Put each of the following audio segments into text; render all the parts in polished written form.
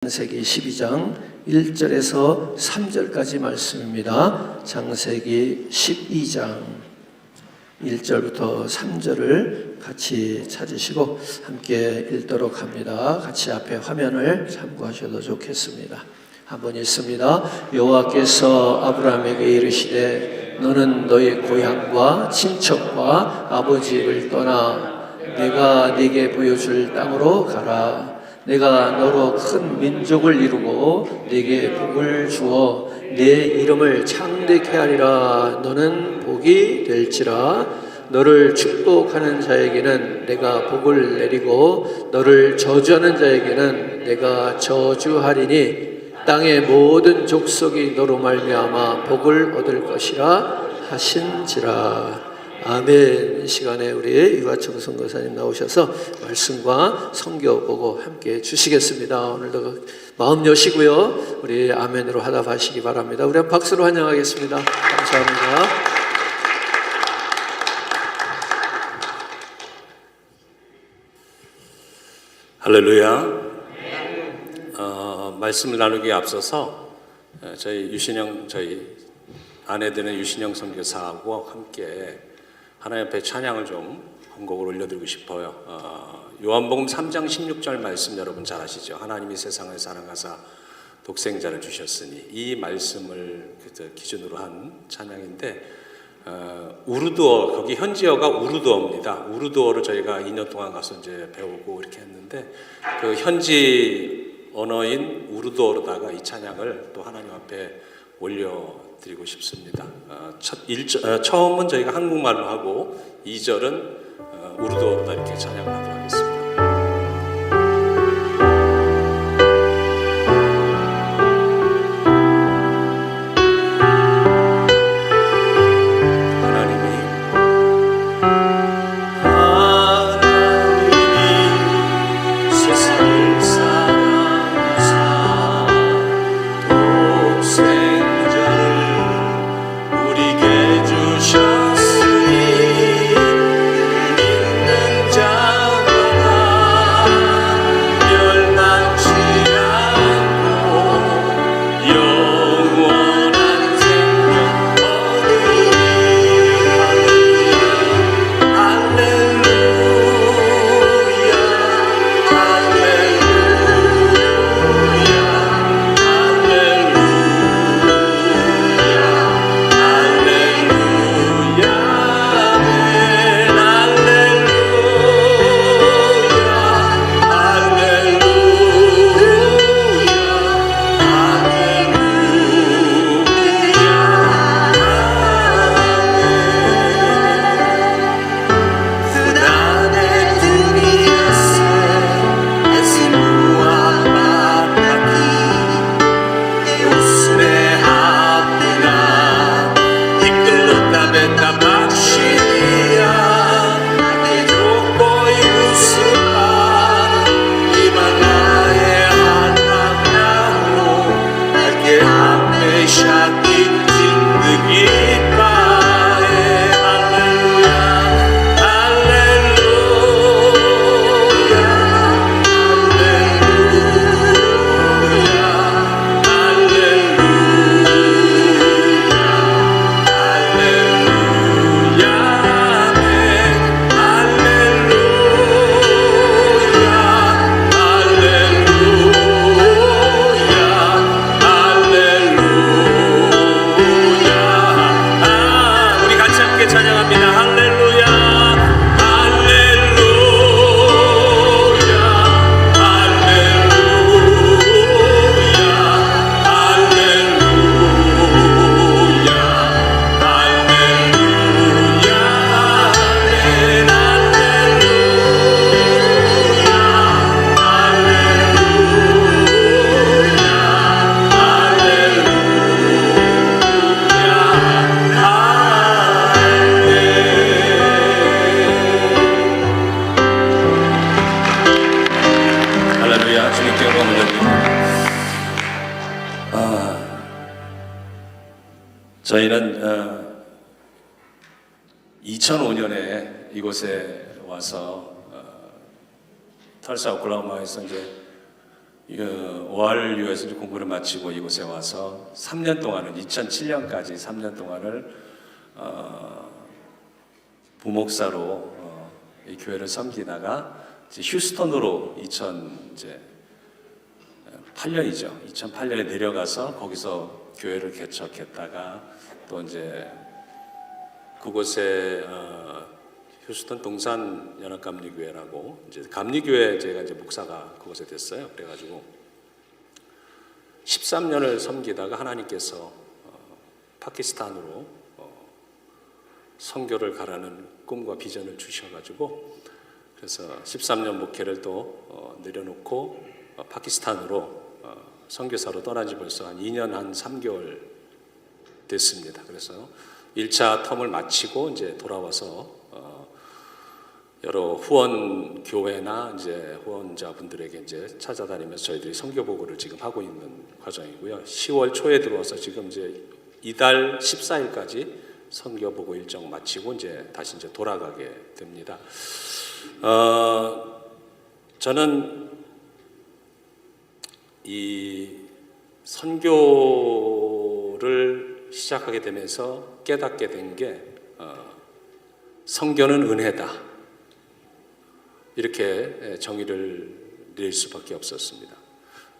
창세기 12장 1절에서 3절까지 말씀입니다. 창세기 12장 1절부터 3절을 같이 찾으시고 함께 읽도록 합니다. 같이 앞에 화면을 참고하셔도 좋겠습니다. 한번 읽습니다. 여호와께서 아브라함에게 이르시되 너는 너의 고향과 친척과 아버지 집을 떠나 내가 네게 보여줄 땅으로 가라. 내가 너로 큰 민족을 이루고 네게 복을 주어 네 이름을 창대케 하리라. 너는 복이 될지라. 너를 축복하는 자에게는 내가 복을 내리고 너를 저주하는 자에게는 내가 저주하리니 땅의 모든 족속이 너로 말미암아 복을 얻을 것이라 하신지라. 아멘. 이 시간에 우리 유아청 선교사님 나오셔서 말씀과 성경 보고 함께 주시겠습니다. 오늘도 마음 여시고요, 우리 아멘으로 화답하시기 바랍니다. 우리 한 박수로 환영하겠습니다. 감사합니다. 할렐루야. 말씀을 나누기에 앞서서 저희 아내 되는 유신영 선교사하고 함께 하나님 앞에 찬양을 좀 한 곡을 올려드리고 싶어요. 요한복음 3장 16절 말씀 여러분 잘 아시죠? 하나님이 세상을 사랑하사 독생자를 주셨으니, 이 말씀을 기준으로 한 찬양인데, 우르드어, 거기 현지어가 우르드어입니다. 우르드어를 저희가 2년 동안 가서 이제 배우고 이렇게 했는데, 그 현지 언어인 우르드어로다가 이 찬양을 또 하나님 앞에 올려드리고 싶습니다. 처음은 저희가 한국말로 하고 2절은 우르드어로 이렇게 찬양을 하도록 하겠습니다. 저희는 2005년에 이곳에 와서 털사 오클라호마에서 이제 ORU에서 공부를 마치고 이곳에 와서 3년 동안은 2007년까지 3년 동안을 부목사로 이 교회를 섬기다가 이제 휴스턴으로 2008년에 내려가서 거기서 교회를 개척했다가 또 이제 그곳에 휴스턴 동산 연합감리교회라고 이제 감리교회 제가 이제 목사가 그곳에 됐어요. 그래가지고 13년을 섬기다가 하나님께서 파키스탄으로 선교를 가라는 꿈과 비전을 주셔가지고 그래서 13년 목회를 또 내려놓고 파키스탄으로 선교사로 떠난 지 벌써 한 2년 한 3개월 됐습니다. 그래서 1차 텀을 마치고 이제 돌아와서 여러 후원 교회나 이제 후원자분들에게 이제 찾아다니면서 저희들이 선교 보고를 지금 하고 있는 과정이고요. 10월 초에 들어와서 지금 이제 이달 14일까지 선교 보고 일정 마치고 이제 다시 이제 돌아가게 됩니다. 저는 이 선교를 시작하게 되면서 깨닫게 된 게 선교는 은혜다. 이렇게 정의를 내릴 수밖에 없었습니다.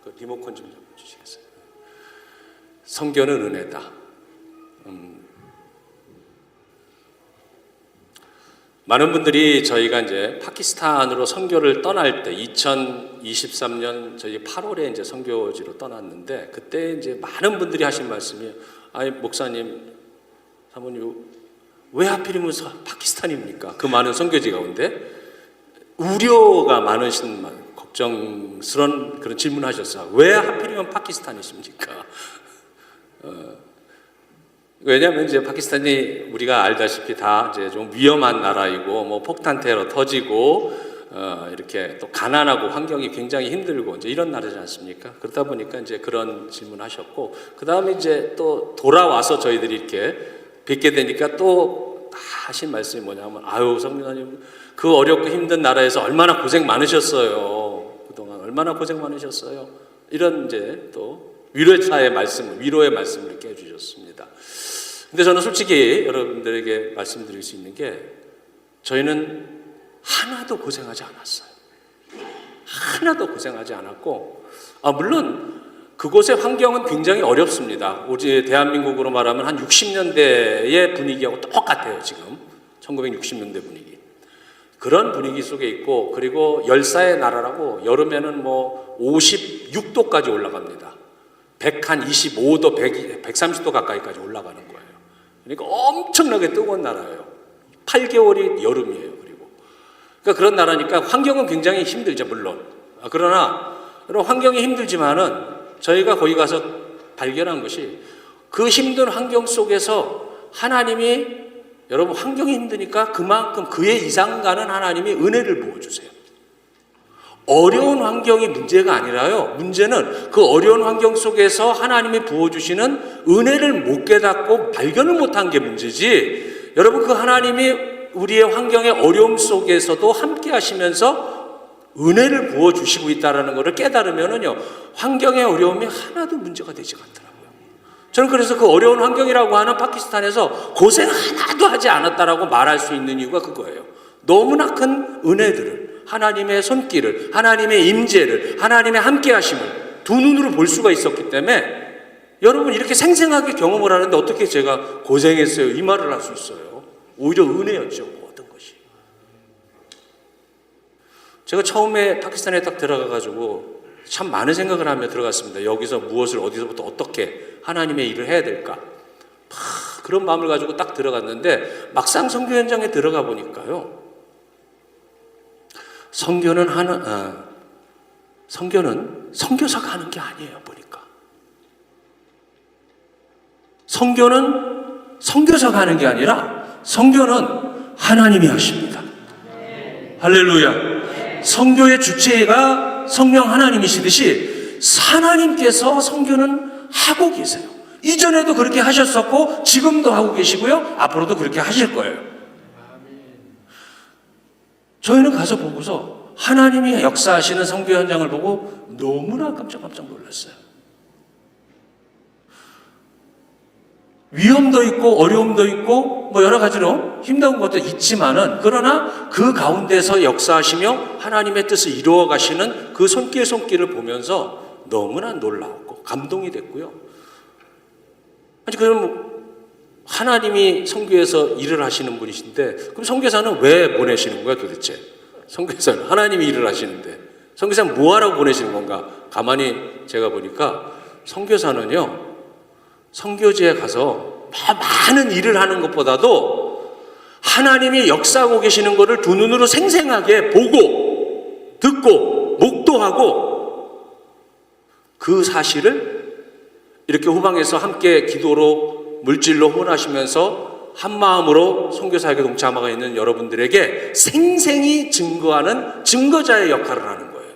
그 리모컨 좀 주시겠어요? 선교는 은혜다. 많은 분들이 저희가 이제 파키스탄으로 선교를 떠날 때 2023년 저희 8월에 이제 선교지로 떠났는데 그때 이제 많은 분들이 하신 말씀이 아니 목사님, 사모님 왜 하필이면 파키스탄입니까? 그 많은 선교지 가운데 우려가 많으신 걱정스러운 그런 질문하셨어요. 왜 하필이면 파키스탄이십니까? 왜냐하면 이제 파키스탄이 우리가 알다시피 다 이제 좀 위험한 나라이고 뭐 폭탄 테러 터지고 이렇게 또 가난하고 환경이 굉장히 힘들고 이제 이런 나라지 않습니까? 그러다 보니까 이제 그런 질문하셨고 그 다음에 이제 또 돌아와서 저희들이 이렇게 뵙게 되니까 또 하신 말씀이 뭐냐면 아유 성민아님 그 어렵고 힘든 나라에서 얼마나 고생 많으셨어요. 그동안 얼마나 고생 많으셨어요. 이런 이제 또 위로의 말씀을 이렇게 해주셨습니다. 근데 저는 솔직히 여러분들에게 말씀드릴 수 있는 게 저희는 하나도 고생하지 않았어요. 하나도 고생하지 않았고 물론 그곳의 환경은 굉장히 어렵습니다. 우리 대한민국으로 말하면 한 60년대의 분위기하고 똑같아요. 지금 1960년대 분위기. 그런 분위기 속에 있고 그리고 열사의 나라라고 여름에는 뭐 56도까지 올라갑니다. 125도, 130도 가까이까지 올라가는 거예요. 그러니까 엄청나게 뜨거운 나라예요. 8개월이 여름이에요. 그러니까 그런 나라니까 환경은 굉장히 힘들죠, 물론. 그러나 여러분 환경이 힘들지만은 저희가 거기 가서 발견한 것이 그 힘든 환경 속에서 하나님이 여러분 환경이 힘드니까 그만큼 그의 이상 가는 하나님이 은혜를 부어주세요. 어려운 환경이 문제가 아니라요. 문제는 그 어려운 환경 속에서 하나님이 부어주시는 은혜를 못 깨닫고 발견을 못한 게 문제지. 여러분 그 하나님이 우리의 환경의 어려움 속에서도 함께 하시면서 은혜를 부어주시고 있다는 것을 깨달으면은요, 환경의 어려움이 하나도 문제가 되지 않더라고요. 저는 그래서 그 어려운 환경이라고 하는 파키스탄에서 고생 하나도 하지 않았다라고 말할 수 있는 이유가 그거예요. 너무나 큰 은혜들을, 하나님의 손길을, 하나님의 임재를, 하나님의 함께 하심을 두 눈으로 볼 수가 있었기 때문에 여러분 이렇게 생생하게 경험을 하는데 어떻게 제가 고생했어요 이 말을 할 수 있어요. 오히려 은혜였죠, 모든 것이. 제가 처음에 파키스탄에 딱 들어가가지고 참 많은 생각을 하며 들어갔습니다. 여기서 무엇을 어디서부터 어떻게 하나님의 일을 해야 될까? 그런 마음을 가지고 딱 들어갔는데 막상 선교 현장에 들어가 보니까요, 선교는 선교사가 하는 게 아니에요. 보니까 선교는 선교사가 하는 게 아니라 선교는 하나님이 하십니다. 할렐루야. 선교의 주체가 성령 하나님이시듯이 하나님께서 선교는 하고 계세요. 이전에도 그렇게 하셨었고 지금도 하고 계시고요, 앞으로도 그렇게 하실 거예요. 저희는 가서 보고서 하나님이 역사하시는 선교 현장을 보고 너무나 깜짝깜짝 놀랐어요. 위험도 있고 어려움도 있고 뭐 여러 가지로 힘든 것도 있지만은, 그러나 그 가운데서 역사하시며 하나님의 뜻을 이루어 가시는 그 손길을 보면서 너무나 놀라웠고 감동이 됐고요. 아니 그럼 하나님이 선교에서 일을 하시는 분이신데, 그럼 선교사는 왜 보내시는 거야 도대체? 선교사는 하나님이 일을 하시는데 선교사는 뭐하라고 보내시는 건가? 가만히 제가 보니까 선교사는요, 선교지에 가서 많은 일을 하는 것보다도 하나님이 역사하고 계시는 것을 두 눈으로 생생하게 보고 듣고 목도하고 그 사실을 이렇게 후방에서 함께 기도로 물질로 후원하시면서 한 마음으로 선교사에게 동참하고 있는 여러분들에게 생생히 증거하는 증거자의 역할을 하는 거예요.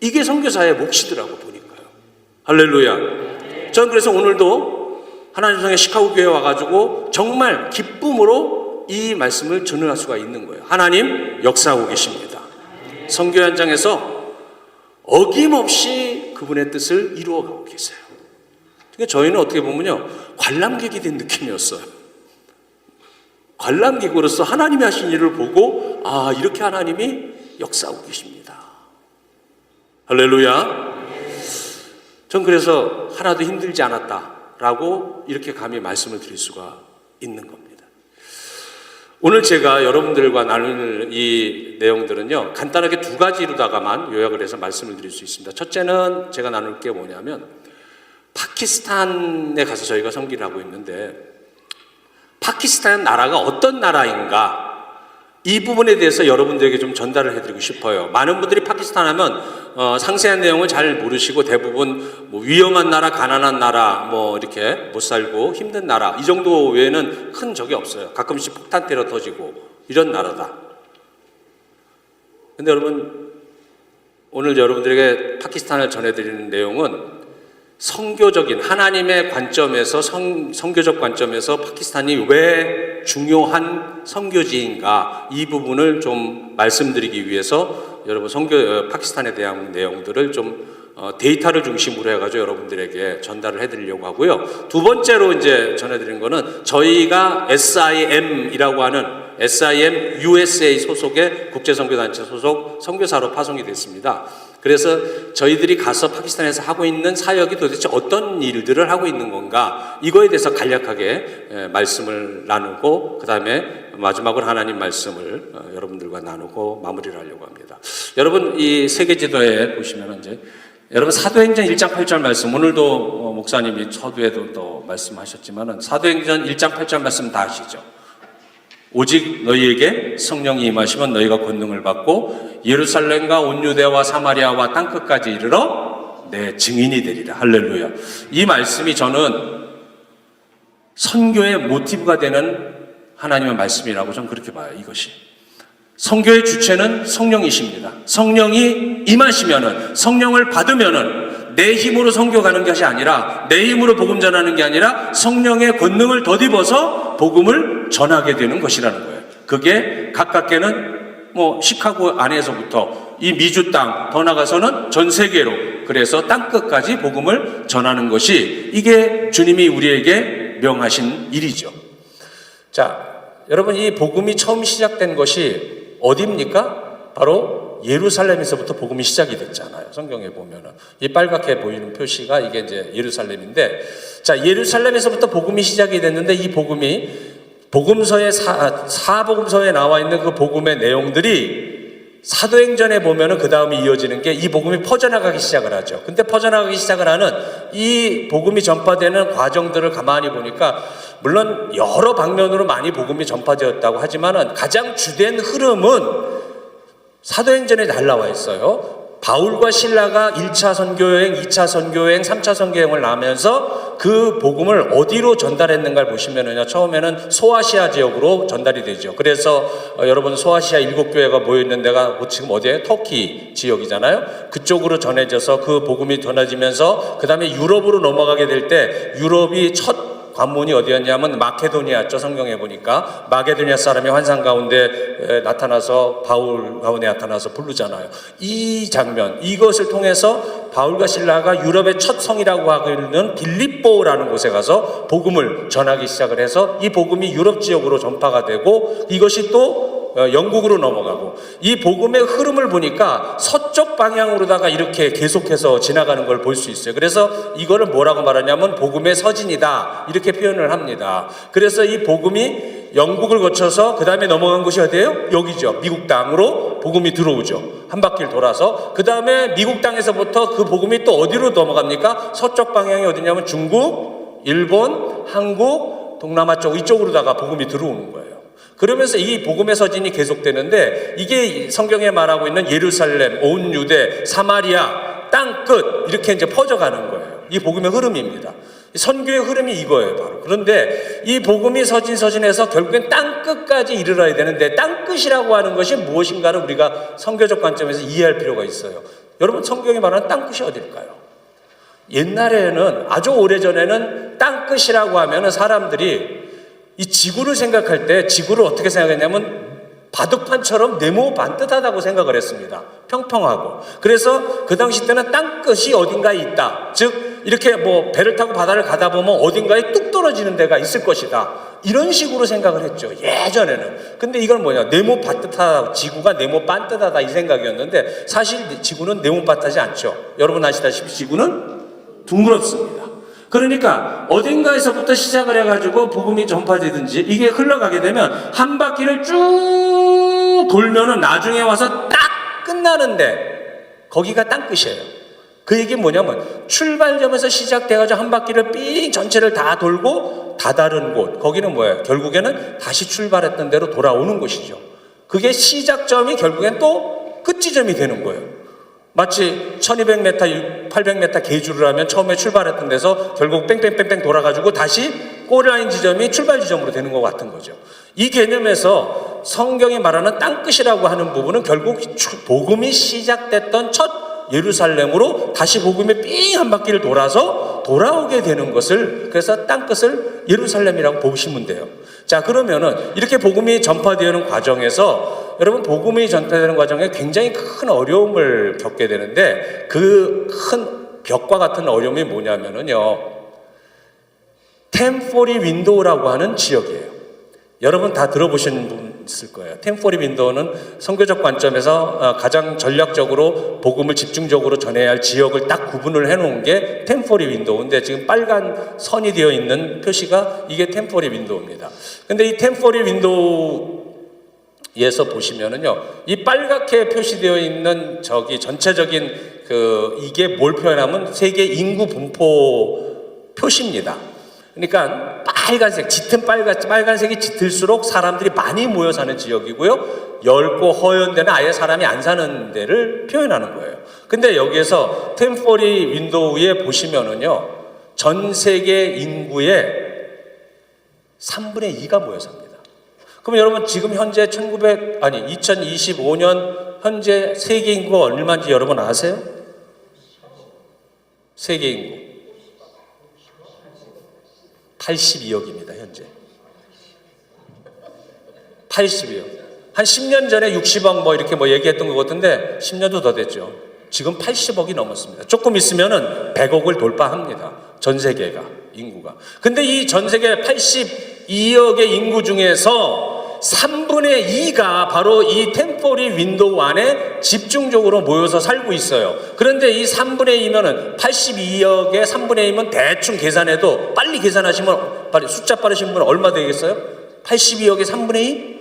이게 선교사의 몫이더라고 보니까요. 할렐루야. 저는 그래서 오늘도 하나님 성의 시카고 교회에 와가지고 정말 기쁨으로 이 말씀을 전할 수가 있는 거예요. 하나님 역사하고 계십니다. 선교 현장에서 어김없이 그분의 뜻을 이루어가고 계세요. 그러니까 저희는 어떻게 보면요, 관람객이 된 느낌이었어요. 관람객으로서 하나님이 하신 일을 보고, 아, 이렇게 하나님이 역사하고 계십니다. 할렐루야. 전 그래서 하나도 힘들지 않았다라고 이렇게 감히 말씀을 드릴 수가 있는 겁니다. 오늘 제가 여러분들과 나눌 이 내용들은요, 간단하게 두 가지로다가만 요약을 해서 말씀을 드릴 수 있습니다. 첫째는 제가 나눌 게 뭐냐면, 파키스탄에 가서 저희가 선교를 하고 있는데, 파키스탄 나라가 어떤 나라인가, 이 부분에 대해서 여러분들에게 좀 전달을 해드리고 싶어요. 많은 분들이 파키스탄 하면 상세한 내용을 잘 모르시고 대부분 뭐 위험한 나라, 가난한 나라, 뭐 이렇게 못 살고 힘든 나라, 이 정도 외에는 큰 적이 없어요. 가끔씩 폭탄 때려 터지고 이런 나라다. 근데 여러분, 오늘 여러분들에게 파키스탄을 전해드리는 내용은 선교적인 하나님의 관점에서 선교적 관점에서 파키스탄이 왜 중요한 선교지인가, 이 부분을 좀 말씀드리기 위해서 여러분 파키스탄에 대한 내용들을 좀 데이터를 중심으로 해가지고 여러분들에게 전달을 해드리려고 하고요. 두 번째로 이제 전해드리는 거는 저희가 SIM이라고 하는 SIM USA 소속의 국제선교단체 소속 선교사로 파송이 됐습니다. 그래서 저희들이 가서 파키스탄에서 하고 있는 사역이 도대체 어떤 일들을 하고 있는 건가, 이거에 대해서 간략하게 말씀을 나누고, 그 다음에 마지막으로 하나님 말씀을 여러분들과 나누고 마무리를 하려고 합니다. 여러분, 이 세계지도에 보시면 이제 여러분 사도행전 1장 8절 말씀, 오늘도 목사님이 서두에도 또 말씀하셨지만은 사도행전 1장 8절 말씀 다 아시죠? 오직 너희에게 성령이 임하시면 너희가 권능을 받고 예루살렘과 온 유대와 사마리아와 땅끝까지 이르러 내 증인이 되리라. 할렐루야. 이 말씀이 저는 선교의 모티브가 되는 하나님의 말씀이라고 저는 그렇게 봐요. 이것이 선교의 주체는 성령이십니다. 성령이 임하시면은, 성령을 받으면은 내 힘으로 선교 가는 것이 아니라, 내 힘으로 복음 전하는 게 아니라 성령의 권능을 덧입어서 복음을 전하게 되는 것이라는 거예요. 그게 가깝게는 뭐 시카고 안에서부터 이 미주 땅, 더 나가서는 전 세계로, 그래서 땅끝까지 복음을 전하는 것이, 이게 주님이 우리에게 명하신 일이죠. 자, 여러분, 이 복음이 처음 시작된 것이 어디입니까? 바로 예루살렘에서부터 복음이 시작이 됐잖아요. 성경에 보면은 이 빨갛게 보이는 표시가 이게 이제 예루살렘인데, 자, 예루살렘에서부터 복음이 시작이 됐는데, 이 복음이 복음서에 사복음서에 나와 있는 그 복음의 내용들이 사도행전에 보면은 그 다음에 이어지는 게 이 복음이 퍼져나가기 시작을 하죠. 근데 퍼져나가기 시작을 하는 이 복음이 전파되는 과정들을 가만히 보니까, 물론 여러 방면으로 많이 복음이 전파되었다고 하지만은 가장 주된 흐름은 사도행전에 잘 나와 있어요. 바울과 실라가 1차 선교여행, 2차 선교여행, 3차 선교여행을 하면서 그 복음을 어디로 전달했는가를 보시면은요, 처음에는 소아시아 지역으로 전달이 되죠. 그래서 여러분, 소아시아 7교회가 모여있는 데가 지금 어디예요? 터키 지역이잖아요. 그쪽으로 전해져서 그 복음이 전해지면서 그 다음에 유럽으로 넘어가게 될 때, 유럽이 첫 관문이 어디였냐면 마케도니아죠. 성경에 보니까 마케도니아 사람이 환상 가운데 나타나서 바울 가운데 나타나서 부르잖아요. 이 장면, 이것을 통해서 바울과 실라가 유럽의 첫 성이라고 하고 있는 빌립보라는 곳에 가서 복음을 전하기 시작을 해서 이 복음이 유럽 지역으로 전파가 되고 이것이 또 영국으로 넘어가고, 이 복음의 흐름을 보니까 서쪽 방향으로다가 이렇게 계속해서 지나가는 걸 볼 수 있어요. 그래서 이거를 뭐라고 말하냐면 복음의 서진이다 이렇게 표현을 합니다. 그래서 이 복음이 영국을 거쳐서 그 다음에 넘어간 곳이 어디예요? 여기죠. 미국 땅으로 복음이 들어오죠. 한 바퀴를 돌아서 그 다음에 미국 땅에서부터 그 복음이 또 어디로 넘어갑니까? 서쪽 방향이 어디냐면 중국, 일본, 한국, 동남아 쪽 이쪽으로다가 복음이 들어오는 거예요. 그러면서 이 복음의 서진이 계속되는데, 이게 성경에 말하고 있는 예루살렘, 온 유대, 사마리아, 땅 끝 이렇게 이제 퍼져가는 거예요. 이 복음의 흐름입니다. 선교의 흐름이 이거예요, 바로. 그런데 이 복음이 서진에서 결국엔 땅 끝까지 이르러야 되는데, 땅 끝이라고 하는 것이 무엇인가를 우리가 선교적 관점에서 이해할 필요가 있어요. 여러분, 성경이 말하는 땅 끝이 어딜까요? 옛날에는, 아주 오래전에는 땅 끝이라고 하면은 사람들이 이 지구를 생각할 때 지구를 어떻게 생각했냐면 바둑판처럼 네모 반듯하다고 생각을 했습니다. 평평하고. 그래서 그 당시 때는 땅끝이 어딘가에 있다. 즉 이렇게 뭐 배를 타고 바다를 가다 보면 어딘가에 뚝 떨어지는 데가 있을 것이다. 이런 식으로 생각을 했죠. 예전에는. 근데 이건 뭐냐, 네모 반듯하다, 지구가 네모 반듯하다 이 생각이었는데, 사실 지구는 네모 반듯하지 않죠. 여러분 아시다시피 지구는 둥그렇습니다. 그러니까 어딘가에서부터 시작을 해가지고 복음이 전파되든지 이게 흘러가게 되면 한 바퀴를 쭉 돌면은 나중에 와서 딱 끝나는데 거기가 땅끝이에요. 그 얘기 뭐냐면 출발점에서 시작돼가지고 한 바퀴를 삥 전체를 다 돌고 다다른 곳, 거기는 뭐예요? 결국에는 다시 출발했던 대로 돌아오는 곳이죠. 그게 시작점이 결국엔 또 끝지점이 되는 거예요. 마치 1200m, 800m 계주를 하면 처음에 출발했던 데서 결국 뺑뺑뺑뺑 돌아가지고 다시 골라인 지점이 출발 지점으로 되는 것 같은 거죠. 이 개념에서 성경이 말하는 땅끝이라고 하는 부분은 결국 복음이 시작됐던 첫 예루살렘으로 다시 복음의 삥 한 바퀴를 돌아서 돌아오게 되는 것을, 그래서 땅끝을 예루살렘이라고 보시면 돼요. 자, 그러면은 이렇게 복음이 전파되는 과정에서 여러분, 복음이 전파되는 과정에 굉장히 큰 어려움을 겪게 되는데, 그 큰 벽과 같은 어려움이 뭐냐면은요, 템포리 윈도우라고 하는 지역이에요. 여러분 다 들어보신 분 있을 거예요. 템포리 윈도우는 선교적 관점에서 가장 전략적으로 복음을 집중적으로 전해야 할 지역을 딱 구분을 해놓은 게 템포리 윈도우인데, 지금 빨간 선이 되어 있는 표시가 이게 템포리 윈도우입니다. 근데 이 템포리 윈도우에서 보시면은요, 이 빨갛게 표시되어 있는 저기 전체적인 이게 뭘 표현하면 세계 인구 분포 표시입니다. 그러니까 빨간색, 짙은 빨간색이 짙을수록 사람들이 많이 모여 사는 지역이고요, 넓고 허연 데는 아예 사람이 안 사는 데를 표현하는 거예요. 근데 여기에서 템포리 윈도우에 보시면은요, 전 세계 인구의 3분의 2가 모여 삽니다. 그럼 여러분, 지금 현재 2025년 현재 세계 인구가 얼마인지 여러분 아세요? 세계 인구 82억입니다. 현재 82억. 한 10년 전에 60억 뭐 이렇게 뭐 얘기했던 것 같은데 10년도 더 됐죠. 지금 80억이 넘었습니다. 조금 있으면은 100억을 돌파합니다. 전 세계가, 인구가. 근데 이 전 세계 82억의 인구 중에서 3분의 2가 바로 이 템포리 윈도우 안에 집중적으로 모여서 살고 있어요. 그런데 이 3분의 2면은 82억의 3분의 2면 대충 계산해도, 빨리 계산하시면, 빨리 숫자 빠르신 분은 얼마 되겠어요? 82억의 3분의 2?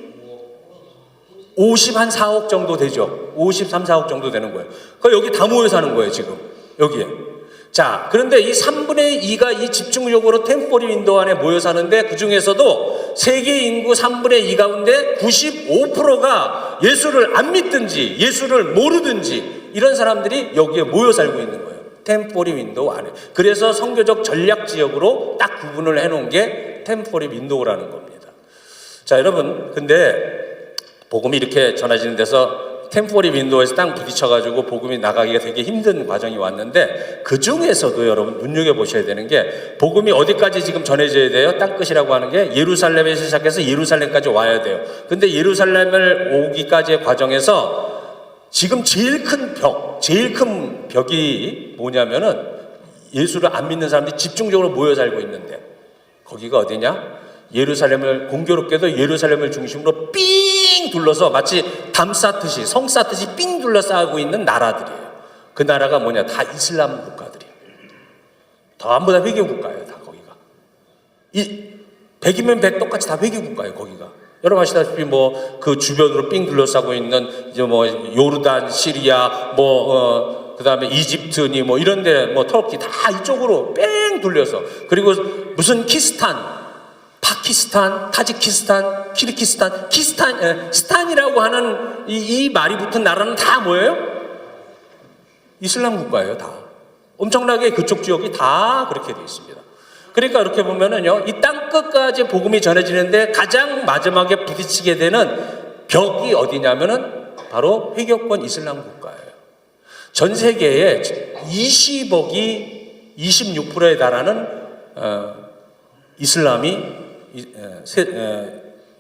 54억 정도 되죠. 53, 4억 정도 되는 거예요. 여기 다 모여 사는 거예요, 지금. 여기에. 자, 그런데 이 3분의 2가 이 집중적으로 템포리 윈도우 안에 모여 사는데, 그 중에서도 세계 인구 3분의 2 가운데 95%가 예수를 안 믿든지 예수를 모르든지 이런 사람들이 여기에 모여 살고 있는 거예요. 템포리 윈도우 안에. 그래서 선교적 전략 지역으로 딱 구분을 해놓은 게 템포리 윈도우라는 겁니다. 자, 여러분, 근데 복음이 이렇게 전해지는 데서 템포리 윈도우에서 땅 부딪혀가지고 복음이 나가기가 되게 힘든 과정이 왔는데, 그 중에서도 여러분 눈여겨보셔야 되는 게, 복음이 어디까지 지금 전해져야 돼요? 땅끝이라고 하는 게 예루살렘에서 시작해서 예루살렘까지 와야 돼요. 근데 예루살렘을 오기까지의 과정에서 지금 제일 큰 벽이 뭐냐면은, 예수를 안 믿는 사람들이 집중적으로 모여 살고 있는데, 거기가 어디냐? 예루살렘을, 공교롭게도 예루살렘을 중심으로 삥 둘러서 마치 담 쌓듯이, 성 쌓듯이 삥 둘러싸고 있는 나라들이에요. 그 나라가 뭐냐? 다 이슬람 국가들이에요. 전부 다 회교 국가예요, 다 거기가. 100이면 100 똑같이 다 회교 국가예요, 거기가. 여러분 아시다시피 뭐 그 주변으로 삥 둘러싸고 있는 이제 뭐 요르단, 시리아, 그 다음에 이집트니 뭐 이런데 뭐 터키 다 이쪽으로 뺑 둘려서, 그리고 무슨 키스탄, 파키스탄, 타지키스탄, 키르기스탄, 스탄이라고 하는 이 말이 붙은 나라는 다 뭐예요? 이슬람 국가예요, 다. 엄청나게 그쪽 지역이 다 그렇게 되어 있습니다. 그러니까 이렇게 보면은요, 이 땅 끝까지 복음이 전해지는데 가장 마지막에 부딪히게 되는 벽이 어디냐면은 바로 회교권 이슬람 국가예요. 전 세계에 20억이 26%에 달하는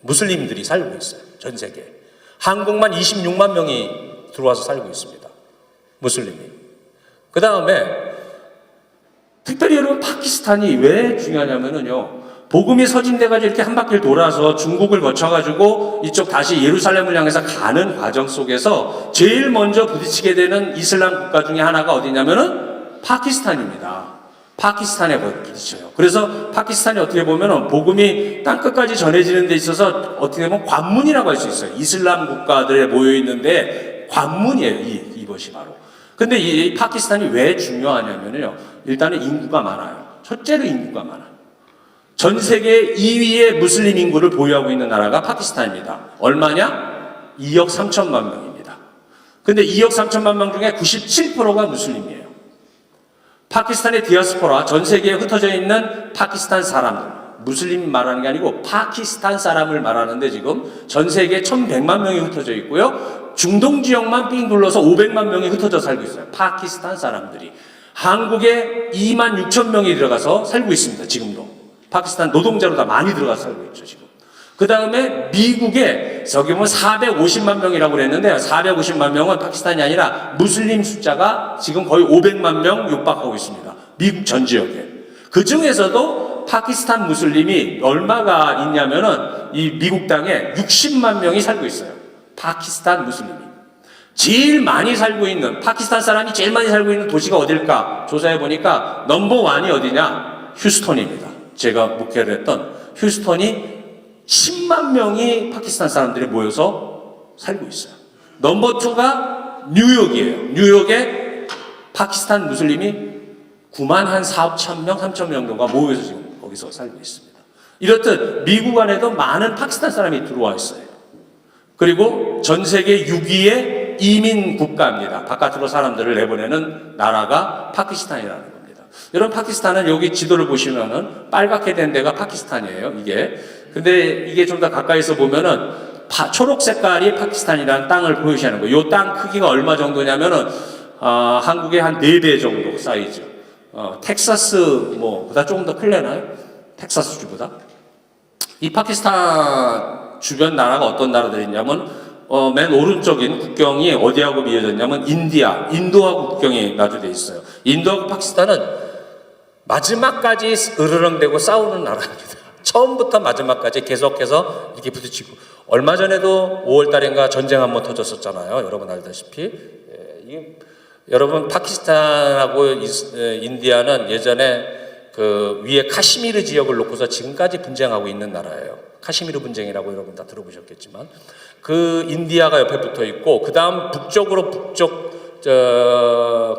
무슬림들이 살고 있어요. 전 세계에. 한국만 26만 명이 들어와서 살고 있습니다. 무슬림이. 그 다음에 특별히 여러분 파키스탄이 왜 중요하냐면은요, 복음이 서진돼가지고 이렇게 한 바퀴를 돌아서 중국을 거쳐가지고 이쪽 다시 예루살렘을 향해서 가는 과정 속에서 제일 먼저 부딪히게 되는 이슬람 국가 중에 하나가 어디냐면은 파키스탄입니다. 파키스탄에 부딪혀요. 그래서 파키스탄이 어떻게 보면은 복음이 땅끝까지 전해지는 데 있어서 어떻게 보면 관문이라고 할 수 있어요. 이슬람 국가들에 모여 있는데 관문이에요. 이것이 바로. 근데 이 파키스탄이 왜 중요하냐면요, 일단은 인구가 많아요. 첫째로 인구가 많아요. 전 세계 2위의 무슬림 인구를 보유하고 있는 나라가 파키스탄입니다. 얼마냐? 2억 3천만 명입니다. 근데 2억 3천만 명 중에 97%가 무슬림이에요. 파키스탄의 디아스포라, 전 세계에 흩어져 있는 파키스탄 사람들, 무슬림 말하는 게 아니고 파키스탄 사람을 말하는데 지금 전 세계에 1100만 명이 흩어져 있고요. 중동 지역만 삥 둘러서 500만 명이 흩어져 살고 있어요. 파키스탄 사람들이. 한국에 2만 6천 명이 들어가서 살고 있습니다. 지금도. 파키스탄 노동자로 다 많이 들어가서 살고 있죠, 지금. 그 다음에 미국에 저기 보면 450만 명이라고 그랬는데 450만 명은 파키스탄이 아니라 무슬림 숫자가 지금 거의 500만 명 육박하고 있습니다. 미국 전 지역에. 그 중에서도 파키스탄 무슬림이 얼마가 있냐면은 이 미국 땅에 60만 명이 살고 있어요. 파키스탄 무슬림이. 제일 많이 살고 있는, 파키스탄 사람이 제일 많이 살고 있는 도시가 어딜까? 조사해 보니까 넘버 1이 어디냐? 휴스턴입니다. 제가 목회를 했던 휴스턴이 10만 명이 파키스탄 사람들이 모여서 살고 있어요. 넘버 2가 뉴욕이에요. 뉴욕에 파키스탄 무슬림이 9만 한 4천 명, 3천 명 정도가 모여서 지금 거기서 살고 있습니다. 이렇듯 미국 안에도 많은 파키스탄 사람이 들어와 있어요. 그리고 전 세계 6위의 이민 국가입니다. 바깥으로 사람들을 내보내는 나라가 파키스탄이라는 겁니다. 여러분 파키스탄은 여기 지도를 보시면은 빨갛게 된 데가 파키스탄이에요. 이게. 근데 이게 좀 더 가까이서 보면은 초록 색깔이 파키스탄이라는 땅을 보여주시는 거예요. 이 땅 크기가 얼마 정도냐면은 한국의 한 4배 정도 사이즈. 텍사스 보다 조금 더 클래나요? 텍사스 주보다. 이 파키스탄 주변 나라가 어떤 나라들이 있냐면 맨 오른쪽인 국경이 어디하고 이어졌냐면 인도하고 국경이 마주돼 있어요. 인도하고 파키스탄은 마지막까지 으르렁대고 싸우는 나라입니다. 처음부터 마지막까지 계속해서 이렇게 부딪히고, 얼마 전에도 5월 달인가 전쟁 한번 터졌었잖아요. 여러분 알다시피. 여러분 파키스탄하고 인디아는 예전에 그 위에 카시미르 지역을 놓고서 지금까지 분쟁하고 있는 나라예요. 카시미르 분쟁이라고 여러분 다 들어보셨겠지만, 그 인디아가 옆에 붙어 있고, 그 다음 북쪽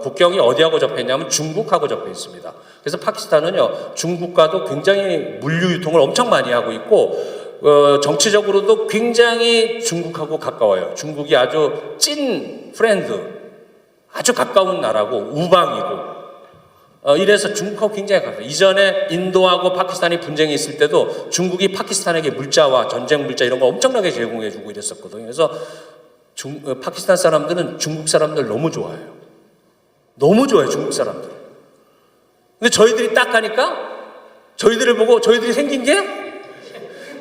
국경이 어디하고 접해 있냐면 중국하고 접해 있습니다. 그래서 파키스탄은요, 중국과도 굉장히 물류 유통을 엄청 많이 하고 있고, 정치적으로도 굉장히 중국하고 가까워요. 중국이 아주 찐 프렌드, 아주 가까운 나라고 우방이고, 이래서 중국하고 굉장히 가까워요. 이전에 인도하고 파키스탄이 분쟁이 있을 때도 중국이 파키스탄에게 물자와 전쟁 물자 이런 거 엄청나게 제공해주고 이랬었거든요. 그래서 파키스탄 사람들은 중국 사람들 너무 좋아해요. 너무 좋아해요, 중국 사람들. 근데 저희들이 딱 가니까 저희들을 보고 저희들이 생긴 게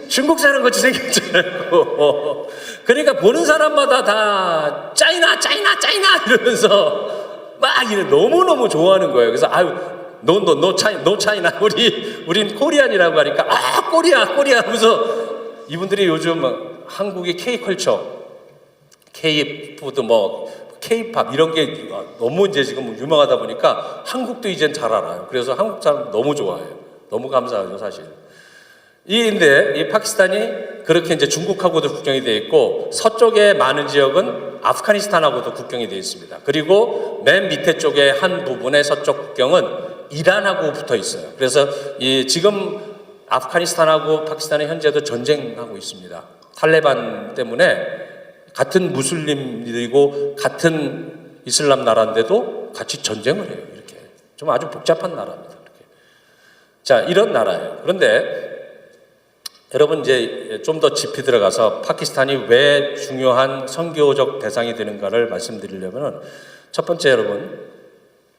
중국 사람 같이 생겼잖아요. 그러니까 보는 사람마다 다 짜이나 이러면서 막 이래 너무너무 좋아하는 거예요. 그래서 아유 노 차이나 우린 코리안이라고 하니까 아 코리아 하면서 이분들이 요즘 한국의 K컬처, K푸드 K팝 이런 게 너무 이제 지금 유명하다 보니까 한국도 이젠 잘 알아요. 그래서 한국 사람 너무 좋아해요. 너무 감사하죠, 사실. 근데 이 파키스탄이 그렇게 이제 중국하고도 국경이 되어 있고 서쪽에 많은 지역은 아프가니스탄하고도 국경이 되어 있습니다. 그리고 맨 밑에 쪽에 한 부분의 서쪽 국경은 이란하고 붙어 있어요. 그래서 지금 아프가니스탄하고 파키스탄은 현재도 전쟁하고 있습니다. 탈레반 때문에 같은 무슬림들이고 같은 이슬람 나라인데도 같이 전쟁을 해요. 이렇게 좀 아주 복잡한 나라입니다. 이렇게. 자, 이런 나라예요. 그런데 여러분 이제 좀 더 깊이 들어가서 파키스탄이 왜 중요한 선교적 대상이 되는가를 말씀드리려면 첫 번째 여러분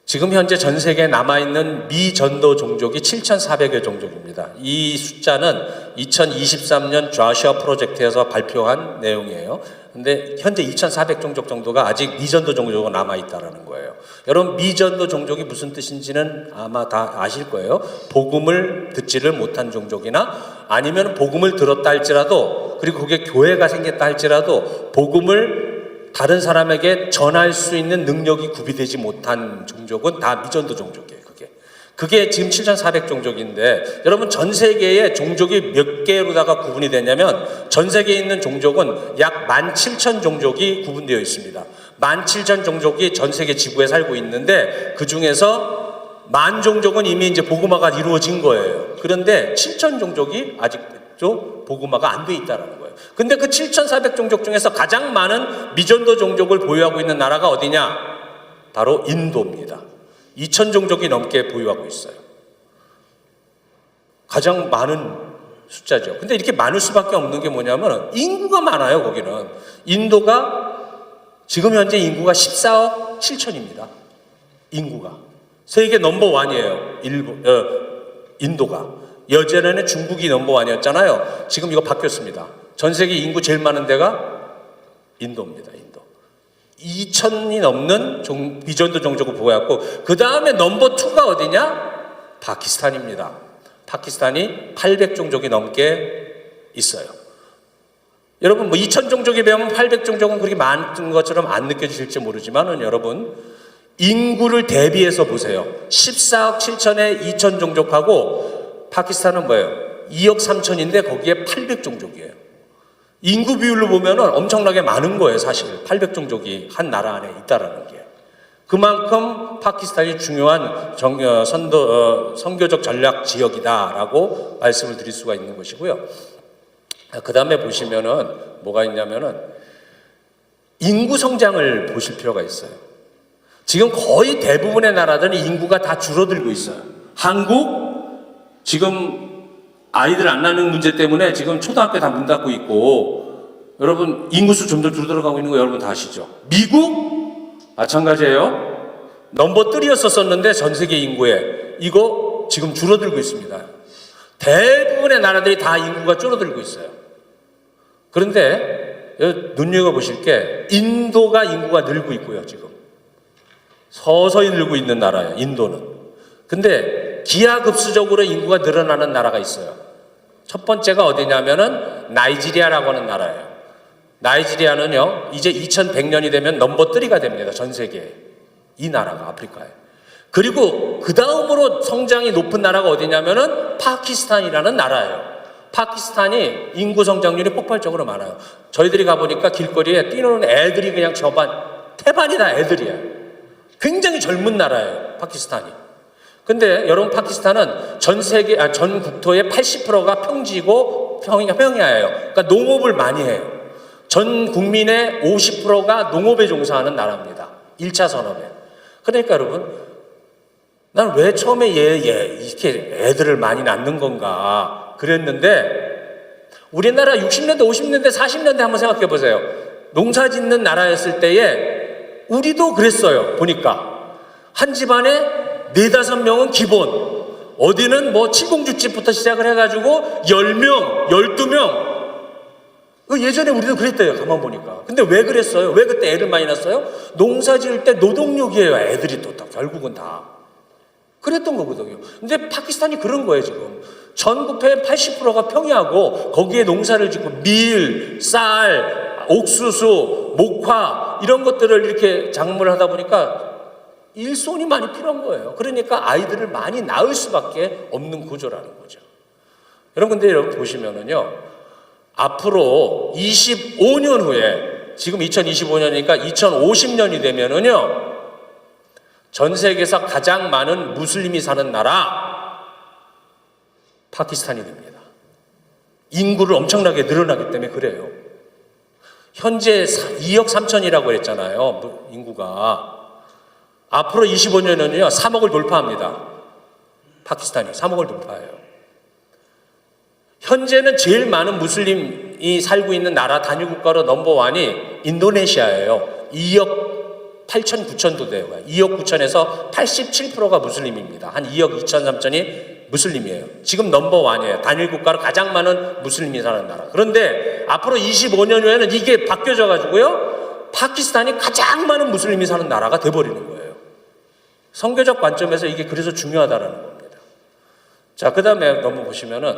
지금 현재 전 세계에 남아있는 미전도 종족이 7,400여 종족입니다. 이 숫자는 2023년 좌시아 프로젝트에서 발표한 내용이에요. 근데 현재 2,400 종족 정도가 아직 미전도 종족으로 남아있다는 거예요. 여러분 미전도 종족이 무슨 뜻인지는 아마 다 아실 거예요. 복음을 듣지를 못한 종족이나 아니면 복음을 들었다 할지라도 그리고 그게 교회가 생겼다 할지라도 복음을 다른 사람에게 전할 수 있는 능력이 구비되지 못한 종족은 다 미전도 종족이에요. 그게 지금 7,400 종족인데 여러분 전 세계의 종족이 몇 개로다가 구분이 되냐면 전 세계에 있는 종족은 약 17,000 종족이 구분되어 있습니다. 17,000 종족이 전 세계 지구에 살고 있는데 그 중에서 10,000 종족은 이미 이제 복음화가 이루어진 거예요. 그런데 7,000 종족이 아직도 복음화가 안 돼 있다는 거예요. 근데 그 7,400 종족 중에서 가장 많은 미전도 종족을 보유하고 있는 나라가 어디냐? 바로 인도입니다. 2,000 종족이 넘게 보유하고 있어요. 가장 많은 숫자죠. 근데 이렇게 많을 수밖에 없는 게 뭐냐면 인구가 많아요, 거기는. 인도가 지금 현재 인구가 14억 7천입니다. 인구가. 세계 넘버원이에요. 인도가. 예전에는 중국이 넘버원이었잖아요. 지금 이거 바뀌었습니다. 전 세계 인구 제일 많은 데가 인도입니다. 2,000이 넘는 비전도 종족을 보유하고 그 다음에 넘버 2가 어디냐? 파키스탄입니다. 파키스탄이 800 종족이 넘게 있어요. 여러분 2,000 종족에 비하면 800 종족은 그렇게 많은 것처럼 안 느껴질지 모르지만은 여러분 인구를 대비해서 보세요. 14억 7천의 2,000 종족하고 파키스탄은 뭐예요? 2억 3천인데 거기에 800 종족이에요. 인구 비율로 보면은 엄청나게 많은 거예요, 사실. 800 종족이 한 나라 안에 있다라는 게. 그만큼 파키스탄이 중요한 선교적 전략 지역이다라고 말씀을 드릴 수가 있는 것이고요. 그 다음에 보시면은 뭐가 있냐면은 인구 성장을 보실 필요가 있어요. 지금 거의 대부분의 나라들은 인구가 다 줄어들고 있어요. 한국 지금 아이들 안 낳는 문제 때문에 지금 초등학교 다 문 닫고 있고 여러분 인구수 점점 줄어들어가고 있는 거 여러분 다 아시죠? 미국 마찬가지예요. 넘버 3였었는데 전 세계 인구에 이거 지금 줄어들고 있습니다. 대부분의 나라들이 다 인구가 줄어들고 있어요. 그런데 눈여겨보실 게 인도가 인구가 늘고 있고요. 지금 서서히 늘고 있는 나라예요. 인도는. 근데 기하급수적으로 인구가 늘어나는 나라가 있어요. 첫 번째가 어디냐면은 나이지리아라고 하는 나라예요. 나이지리아는요 이제 2100년이 되면 넘버 3가 됩니다. 전 세계에. 이 나라가 아프리카에. 그리고 그 다음으로 성장이 높은 나라가 어디냐면은 파키스탄이라는 나라예요. 파키스탄이 인구 성장률이 폭발적으로 많아요. 저희들이 가보니까 길거리에 뛰노는 애들이 그냥 태반이 다 애들이야. 굉장히 젊은 나라예요. 파키스탄이. 근데 여러분 파키스탄은 전 국토의 80%가 평지고 평야예요. 그러니까 농업을 많이 해요. 전 국민의 50%가 농업에 종사하는 나라입니다. 1차 산업에. 그러니까 여러분 난 왜 처음에 이렇게 애들을 많이 낳는 건가 그랬는데 우리나라 60년대, 50년대, 40년대 한번 생각해 보세요. 농사 짓는 나라였을 때에 우리도 그랬어요. 보니까 한 집안에 4-5명은 기본, 어디는 뭐 칠공주집부터 시작을 해가지고 10명, 12명. 예전에 우리도 그랬대요. 가만 보니까. 근데 왜 그랬어요? 왜 그때 애를 많이 낳았어요? 농사 지을 때 노동력이에요. 애들이 또 결국은 다. 그랬던 거거든요. 근데 파키스탄이 그런 거예요, 지금. 전국의 80%가 평야고 거기에 농사를 짓고 밀, 쌀, 옥수수, 목화 이런 것들을 이렇게 작물을 하다 보니까 일손이 많이 필요한 거예요. 그러니까 아이들을 많이 낳을 수밖에 없는 구조라는 거죠. 여러분, 근데 여러분 보시면은요, 앞으로 25년 후에, 지금 2025년이니까 2050년이 되면은요, 전 세계에서 가장 많은 무슬림이 사는 나라 파키스탄이 됩니다. 인구를 엄청나게 늘어나기 때문에 그래요. 현재 2억 3천이라고 그랬잖아요. 인구가. 앞으로 25년은요 3억을 돌파합니다. 파키스탄이 3억을 돌파해요. 현재는 제일 많은 무슬림이 살고 있는 나라 단위 국가로 넘버원이 인도네시아예요. 2억 8천 9천도 돼요. 2억 9천에서 87%가 무슬림입니다. 한 2억 2천 3천이 무슬림이에요. 지금 넘버원이에요. 단일 국가로 가장 많은 무슬림이 사는 나라. 그런데 앞으로 25년 후에는 이게 바뀌어져 가지고요, 파키스탄이 가장 많은 무슬림이 사는 나라가 돼버리는 거예요. 선교적 관점에서 이게 그래서 중요하다라는 겁니다. 자, 그 다음에 넘어보시면은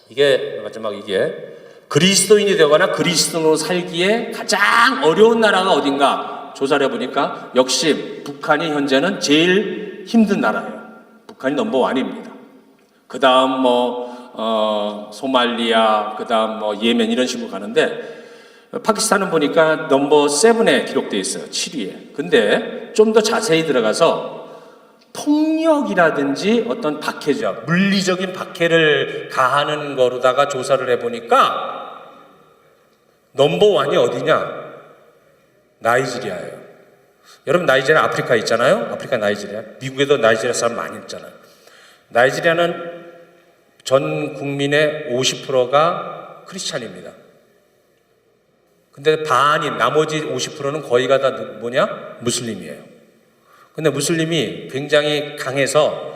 이게 마지막 이게 그리스도인이 되거나 그리스도인으로 살기에 가장 어려운 나라가 어딘가 조사를 해보니까 역시 북한이 현재는 제일 힘든 나라예요. 북한이 넘버원입니다. 그 다음 소말리아, 그 다음 예멘 이런 식으로 가는데 파키스탄은 보니까 넘버 7에 기록되어 있어요. 7위에. 근데 좀 더 자세히 들어가서 폭력이라든지 어떤 박해죠. 물리적인 박해를 가하는 거로다가 조사를 해보니까 넘버원이 어디냐? 나이지리아예요. 여러분, 나이지리아 아프리카 있잖아요. 아프리카 나이지리아. 미국에도 나이지리아 사람 많이 있잖아요. 나이지리아는 전 국민의 50%가 크리스찬입니다. 근데 반인 나머지 50%는 거의가 다 뭐냐? 무슬림이에요. 근데 무슬림이 굉장히 강해서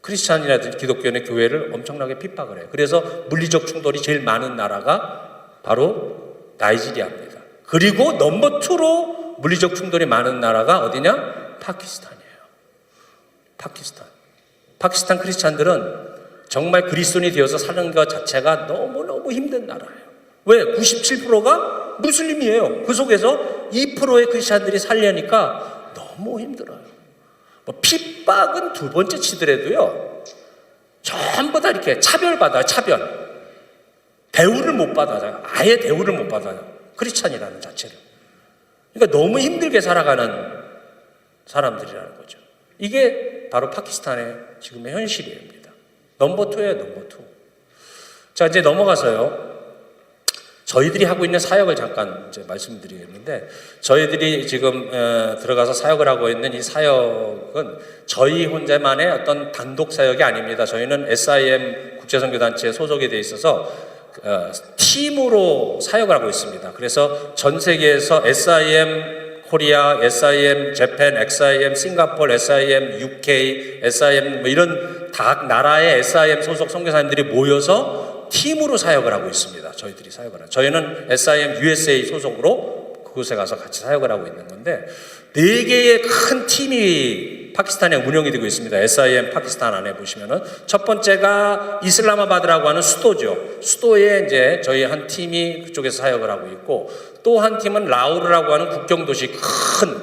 크리스찬이라든지 기독교의 교회를 엄청나게 핍박을 해요. 그래서 물리적 충돌이 제일 많은 나라가 바로 나이지리아입니다. 그리고 넘버 2로 물리적 충돌이 많은 나라가 어디냐? 파키스탄이에요. 파키스탄 크리스찬들은 정말 그리스도인이 되어서 사는 것 자체가 너무너무 힘든 나라예요. 왜? 97%가 무슬림이에요. 그 속에서 2%의 크리스찬들이 살려니까 너무 힘들어요. 핍박은 두 번째 치더라도요, 전부 다 이렇게 차별받아요. 대우를 못 받아요. 아예 대우를 못 받아요. 크리스찬이라는 자체를. 그러니까 너무 힘들게 살아가는 사람들이라는 거죠. 이게 바로 파키스탄의 지금의 현실입니다. 넘버 2예요, 넘버 2. 자, 이제 넘어가서요, 저희들이 하고 있는 사역을 잠깐 이제 말씀드리겠는데, 저희들이 지금 들어가서 사역을 하고 있는 이 사역은 저희 혼자만의 어떤 단독 사역이 아닙니다. 저희는 SIM 국제선교단체에 소속이 되어 있어서 팀으로 사역을 하고 있습니다. 그래서 전 세계에서 SIM 코리아, SIM 재팬, SIM 싱가포르, SIM UK, SIM 뭐 이런 각 나라의 SIM 소속 선교사님들이 모여서 팀으로 사역을 하고 있습니다. 저희들이 사역을 하죠. 저희는 SIM USA 소속으로 그곳에 가서 같이 사역을 하고 있는 건데, 4개의 큰 팀이 파키스탄에 운영이 되고 있습니다. SIM 파키스탄 안에 보시면은 첫 번째가 이슬라마바드라고 하는 수도죠. 수도에 이제 저희 한 팀이 그쪽에서 사역을 하고 있고, 또 한 팀은 라우르라고 하는 국경 도시,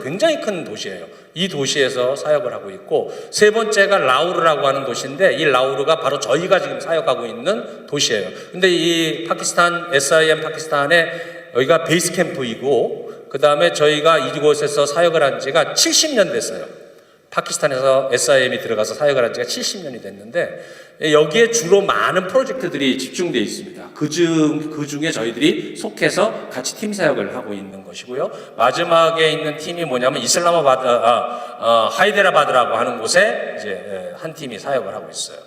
굉장히 큰 도시예요. 이 도시에서 사역을 하고 있고, 세 번째가 라우르라고 하는 도시인데, 이 라우르가 바로 저희가 지금 사역하고 있는 도시예요. 근데 이 파키스탄 SIM 파키스탄에 여기가 베이스 캠프이고, 그 다음에 저희가 이곳에서 사역을 한 지가 70년 됐어요. 파키스탄에서 SIM이 들어가서 사역을 한 지가 70년이 됐는데, 여기에 주로 많은 프로젝트들이 집중되어 있습니다. 그 중에 저희들이 속해서 같이 팀 사역을 하고 있는 것이고요. 마지막에 있는 팀이 뭐냐면 하이데라바드라고 하는 곳에 이제 한 팀이 사역을 하고 있어요.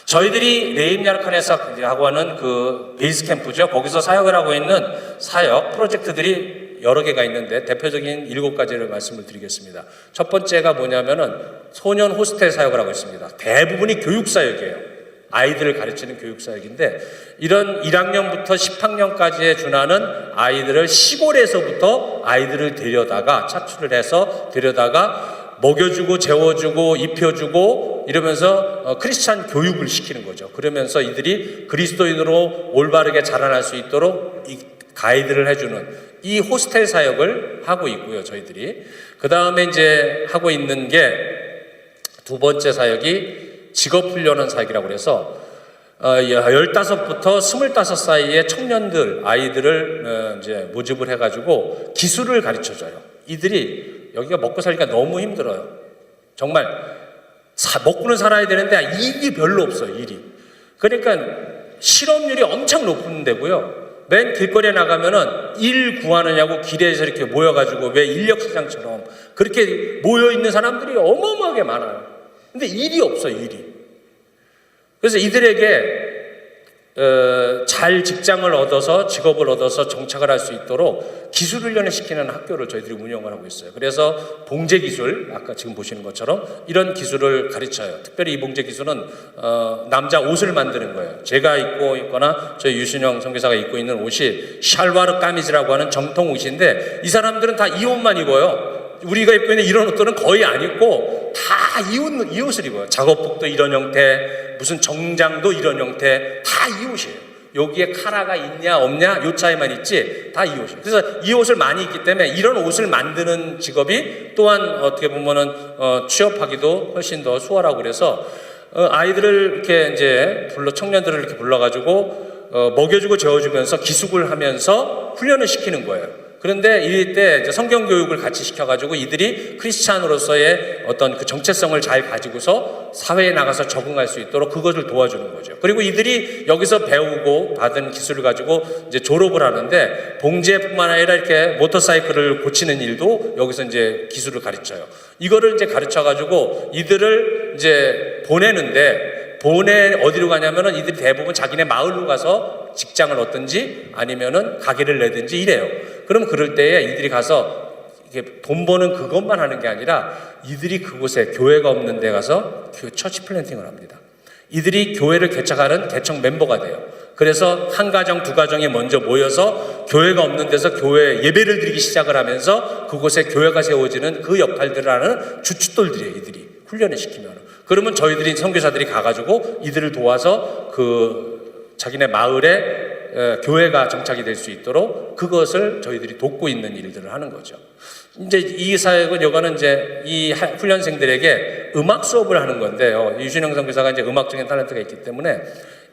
저희들이 레임야르칸에서 하고 하는 그 베이스 캠프죠. 거기서 사역을 하고 있는 사역 프로젝트들이 여러 개가 있는데 대표적인 7가지를 말씀을 드리겠습니다. 첫 번째가 뭐냐면은 소년 호스텔 사역을 하고 있습니다. 대부분이 교육 사역이에요. 아이들을 가르치는 교육 사역인데 이런 1학년부터 10학년까지에 준하는 아이들을 시골에서부터 아이들을 데려다가 차출을 해서 데려다가 먹여주고 재워주고 입혀주고 이러면서 크리스찬 교육을 시키는 거죠. 그러면서 이들이 그리스도인으로 올바르게 자라날 수 있도록 이 가이드를 해주는 이 호스텔 사역을 하고 있고요. 저희들이 그 다음에 이제 하고 있는 게 두 번째 사역이 직업훈련원 사역이라고 그래서 15부터 25 사이의 청년들, 아이들을 이제 모집을 해가지고 기술을 가르쳐줘요. 이들이 여기가 먹고 살기가 너무 힘들어요. 정말 먹고는 살아야 되는데 일이 별로 없어요. 일이. 그러니까 실업률이 엄청 높은 데고요. 맨 길거리에 나가면은 일 구하느냐고 길에서 이렇게 모여가지고 왜 인력시장처럼 그렇게 모여있는 사람들이 어마어마하게 많아요. 근데 일이 없어요. 일이. 그래서 이들에게 잘 직장을 얻어서 직업을 얻어서 정착을 할 수 있도록 기술 훈련을 시키는 학교를 저희들이 운영을 하고 있어요. 그래서 봉제 기술, 아까 지금 보시는 것처럼 이런 기술을 가르쳐요. 특별히 이 봉제 기술은 남자 옷을 만드는 거예요. 제가 입고 있거나 저희 유신영 선교사가 입고 있는 옷이 샬와르 까미즈라고 하는 정통 옷인데 이 사람들은 다 이 옷만 입어요. 우리가 입고 있는 이런 옷들은 거의 안 입고 다 이 옷을 입어요. 작업복도 이런 형태, 무슨 정장도 이런 형태, 다 이 옷이에요. 여기에 카라가 있냐 없냐 요 차이만 있지 다 이 옷이에요. 그래서 이 옷을 많이 입기 때문에 이런 옷을 만드는 직업이 또한 어떻게 보면은 취업하기도 훨씬 더 수월하고 그래서 아이들을 이렇게 이제 청년들을 이렇게 불러가지고 먹여주고 재워주면서 기숙을 하면서 훈련을 시키는 거예요. 그런데 이때 이제 성경 교육을 같이 시켜가지고 이들이 크리스찬으로서의 어떤 그 정체성을 잘 가지고서 사회에 나가서 적응할 수 있도록 그것을 도와주는 거죠. 그리고 이들이 여기서 배우고 받은 기술을 가지고 이제 졸업을 하는데 봉제뿐만 아니라 이렇게 모터사이클을 고치는 일도 여기서 이제 기술을 가르쳐요. 이거를 이제 가르쳐가지고 이들을 이제 보내는데 어디로 가냐면은 이들이 대부분 자기네 마을로 가서 직장을 얻든지 아니면은 가게를 내든지 이래요. 그럼 그럴 때에 이들이 가서 이게 돈 버는 그것만 하는 게 아니라 이들이 그곳에 교회가 없는 데 가서 처치 플랜팅을 합니다. 이들이 교회를 개척하는 개척 멤버가 돼요. 그래서 한 가정, 두 가정이 먼저 모여서 교회가 없는 데서 교회 예배를 드리기 시작을 하면서 그곳에 교회가 세워지는 그 역할들을 하는 주춧돌들이에요. 이들이 훈련을 시키면. 그러면 저희들이 선교사들이 가가지고 이들을 도와서 그 자기네 마을에 교회가 정착이 될 수 있도록 그것을 저희들이 돕고 있는 일들을 하는 거죠. 이제 이 사역은 요거는 이제 이 훈련생들에게 음악 수업을 하는 건데요. 유신영 선교사가 이제 음악적인 탤런트가 있기 때문에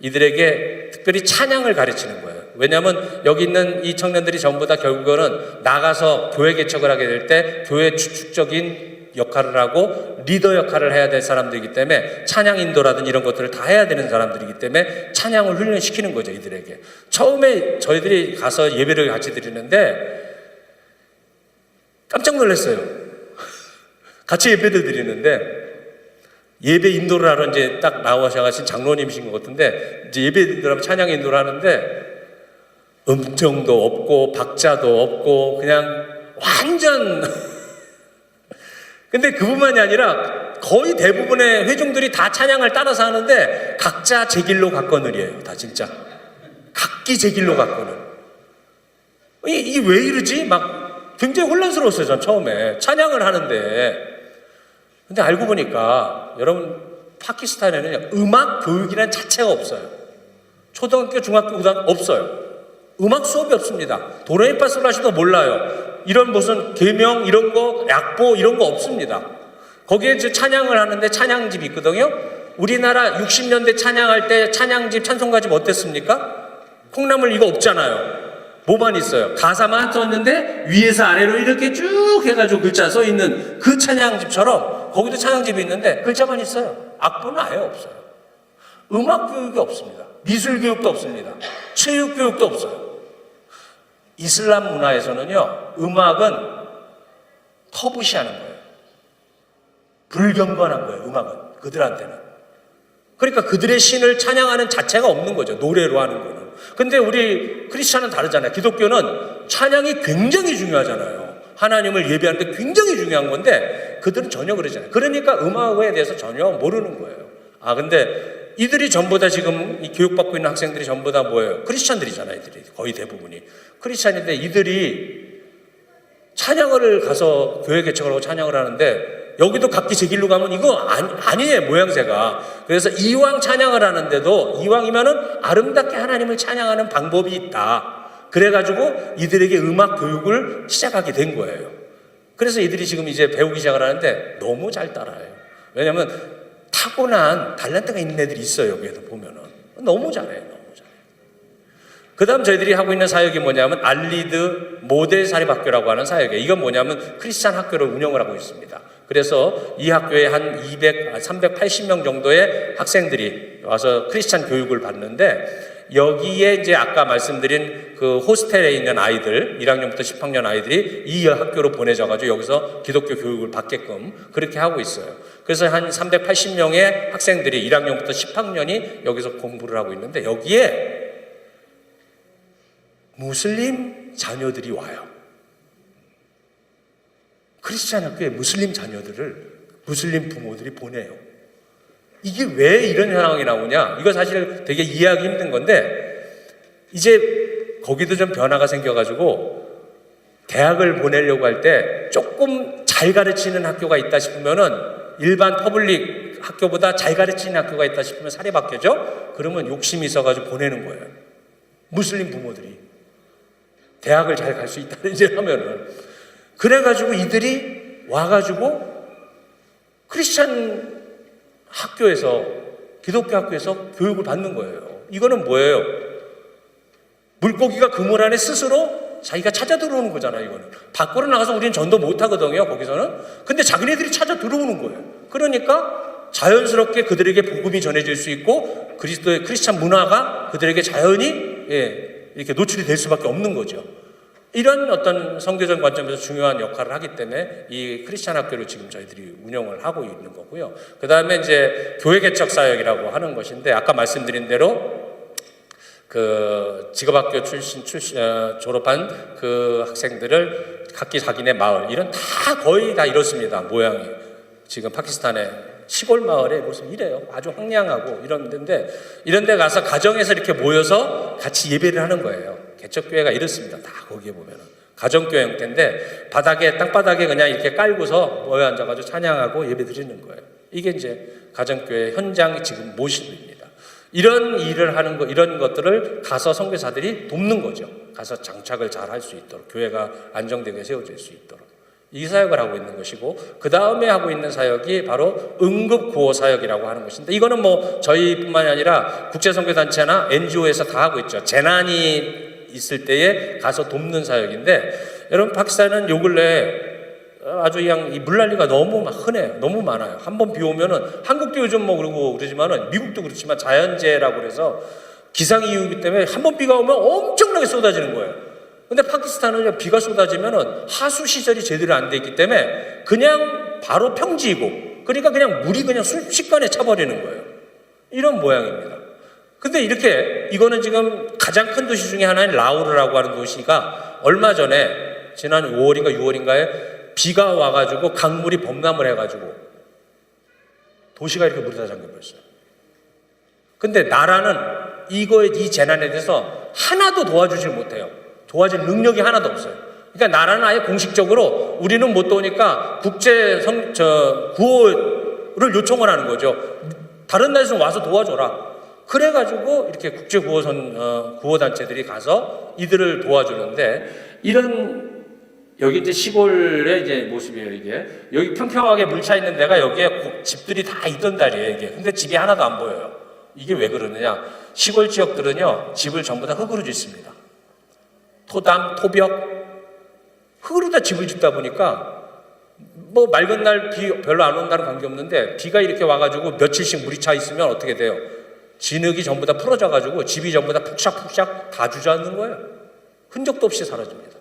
이들에게 특별히 찬양을 가르치는 거예요. 왜냐하면 여기 있는 이 청년들이 전부 다 결국은 나가서 교회 개척을 하게 될 때 교회 주축적인 역할을 하고 리더 역할을 해야 될 사람들이기 때문에 찬양 인도라든지 이런 것들을 다 해야 되는 사람들이기 때문에 찬양을 훈련시키는 거죠. 이들에게. 처음에 저희들이 가서 예배를 같이 드리는데 깜짝 놀랐어요. 같이 예배를 드리는데 예배 인도를 하러 이제 딱 나오셔가신 장로님이신 것 같은데 이제 예배 인도를 찬양 인도를 하는데 음정도 없고 박자도 없고 그냥 완전 근데 그뿐만이 아니라 거의 대부분의 회중들이 다 찬양을 따라서 하는데 각자 제 길로 갔거늘이에요. 다 진짜 각기 제 길로 갔거늘. 이게 왜 이러지? 막 굉장히 혼란스러웠어요. 전 처음에 찬양을 하는데 근데 알고 보니까 여러분 파키스탄에는 음악 교육이라는 자체가 없어요. 초등학교, 중학교, 고등학교 없어요. 음악 수업이 없습니다. 도레미파솔라시도 몰라요. 이런 무슨 계명 이런 거 약보 이런 거 없습니다. 거기에 이제 찬양을 하는데 찬양집이 있거든요. 우리나라 60년대 찬양할 때 찬양집 찬송가집 어땠습니까? 콩나물 이거 없잖아요. 뭐만 있어요? 가사만 썼는데 위에서 아래로 이렇게 쭉 해가지고 글자 써 있는 그 찬양집처럼 거기도 찬양집이 있는데 글자만 있어요. 악보는 아예 없어요. 음악 교육이 없습니다. 미술 교육도 없습니다. 체육 교육도 없어요. 이슬람 문화에서는요, 음악은 터부시하는 거예요. 불경건한 거예요, 음악은. 그들한테는. 그러니까 그들의 신을 찬양하는 자체가 없는 거죠. 노래로 하는 거는. 근데 우리 크리스찬은 다르잖아요. 기독교는 찬양이 굉장히 중요하잖아요. 하나님을 예배하는 게 굉장히 중요한 건데 그들은 전혀 그러지 않아요. 그러니까 음악에 대해서 전혀 모르는 거예요. 근데 이들이 전부 다 지금 이 교육받고 있는 학생들이 전부 다 뭐예요? 크리스찬들이잖아요. 이들이 거의 대부분이. 크리스찬인데 이들이 찬양을 가서 교회 개척을 하고 찬양을 하는데 여기도 각기 제 길로 가면 이거 아니에요, 모양새가. 그래서 이왕 찬양을 하는데도 이왕이면은 아름답게 하나님을 찬양하는 방법이 있다. 그래가지고 이들에게 음악 교육을 시작하게 된 거예요. 그래서 이들이 지금 이제 배우기 시작을 하는데 너무 잘 따라해요. 왜냐하면 타고난 탤런트가 있는 애들이 있어요. 여기에도 보면은 너무 잘해요, 너무 잘해요. 그다음 저희들이 하고 있는 사역이 뭐냐면 알리드 모델 사립학교라고 하는 사역이에요. 이건 뭐냐면 크리스찬 학교를 운영을 하고 있습니다. 그래서 이 학교에 한 380명 정도의 학생들이 와서 크리스찬 교육을 받는데 여기에 이제 아까 말씀드린 그 호스텔에 있는 아이들, 1학년부터 10학년 아이들이 이 학교로 보내져가지고 여기서 기독교 교육을 받게끔 그렇게 하고 있어요. 그래서 한 380명의 학생들이 1학년부터 10학년이 여기서 공부를 하고 있는데 여기에 무슬림 자녀들이 와요. 크리스찬 학교에 무슬림 자녀들을 무슬림 부모들이 보내요. 이게 왜 이런 상황이 나오냐? 이거 사실 되게 이해하기 힘든 건데 이제 거기도 좀 변화가 생겨가지고 대학을 보내려고 할 때 조금 잘 가르치는 학교가 있다 싶으면은 일반 퍼블릭 학교보다 잘 가르치는 학교가 있다 싶으면 사립학교죠? 그러면 욕심이 있어가지고 보내는 거예요. 무슬림 부모들이 대학을 잘 갈 수 있다는 이제 하면은 그래가지고 이들이 와가지고 크리스찬 학교에서 기독교 학교에서 교육을 받는 거예요. 이거는 뭐예요? 물고기가 그물 안에 스스로 자기가 찾아 들어오는 거잖아요. 이거는 밖으로 나가서 우리는 전도 못 하거든요. 거기서는. 근데 자기네들이 찾아 들어오는 거예요. 그러니까 자연스럽게 그들에게 복음이 전해질 수 있고 그리스도의 크리스찬 문화가 그들에게 자연히 이렇게 노출이 될 수밖에 없는 거죠. 이런 어떤 선교적 관점에서 중요한 역할을 하기 때문에 이 크리스찬 학교를 지금 저희들이 운영을 하고 있는 거고요. 그 다음에 이제 교회 개척 사역이라고 하는 것인데 아까 말씀드린 대로 그 직업학교 졸업한 그 학생들을 각기 자기네 마을 이런 다 거의 다 이렇습니다. 모양이 지금 파키스탄의 시골 마을의 모습 이래요. 아주 황량하고 이런 데인데 이런 데 가서 가정에서 이렇게 모여서 같이 예배를 하는 거예요. 개척교회가 이렇습니다. 다 거기에 보면은 가정교회 형태인데 땅바닥에 그냥 이렇게 깔고서 모여 앉아가지고 찬양하고 예배 드리는 거예요. 이게 이제 가정교회 현장 지금 모습입니다. 이런 일을 하는 거, 이런 것들을 가서 선교사들이 돕는 거죠. 가서 장착을 잘 할 수 있도록 교회가 안정되게 세워질 수 있도록 이 사역을 하고 있는 것이고 그 다음에 하고 있는 사역이 바로 응급구호 사역이라고 하는 것인데 이거는 뭐 저희뿐만이 아니라 국제선교단체나 NGO에서 다 하고 있죠. 재난이 있을 때에 가서 돕는 사역인데 여러분 파키스탄은 요 근래 아주 그냥 이 물난리가 너무 흔해요. 너무 많아요. 한번 비 오면은 한국도 요즘 뭐 그러고 그러지만은 미국도 그렇지만 자연재해라고 그래서 기상이유이기 때문에 한번 비가 오면 엄청나게 쏟아지는 거예요. 근데 파키스탄은 비가 쏟아지면은 하수 시설이 제대로 안 돼 있기 때문에 그냥 바로 평지이고 그러니까 그냥 물이 그냥 순식간에 차버리는 거예요. 이런 모양입니다. 근데 이렇게 이거는 지금 가장 큰 도시 중에 하나인 라우르라고 하는 도시가 얼마 전에 지난 5월인가 6월인가에 비가 와가지고 강물이 범람을 해가지고 도시가 이렇게 물에 다 잠겨버렸어요. 근데 나라는 이 재난에 대해서 하나도 도와주질 못해요. 도와줄 능력이 하나도 없어요. 그러니까 나라는 아예 공식적으로 우리는 못 도우니까 구호를 요청을 하는 거죠. 다른 나라에서 와서 도와줘라. 그래가지고 이렇게 구호단체들이 가서 이들을 도와주는데 여기 이제 시골의 이제 모습이에요, 이게. 여기 평평하게 물 차 있는 데가 여기에 집들이 다 있던 자리예요, 이게. 근데 집이 하나도 안 보여요. 이게 왜 그러느냐. 시골 지역들은요, 집을 전부 다 흙으로 짓습니다. 토담, 토벽, 흙으로 다 집을 짓다 보니까 뭐 맑은 날 비 별로 안 온다는 관계없는데 비가 이렇게 와가지고 며칠씩 물이 차 있으면 어떻게 돼요? 진흙이 전부 다 풀어져가지고 집이 전부 다 푹샥푹샥 다 주저앉는 거예요. 흔적도 없이 사라집니다.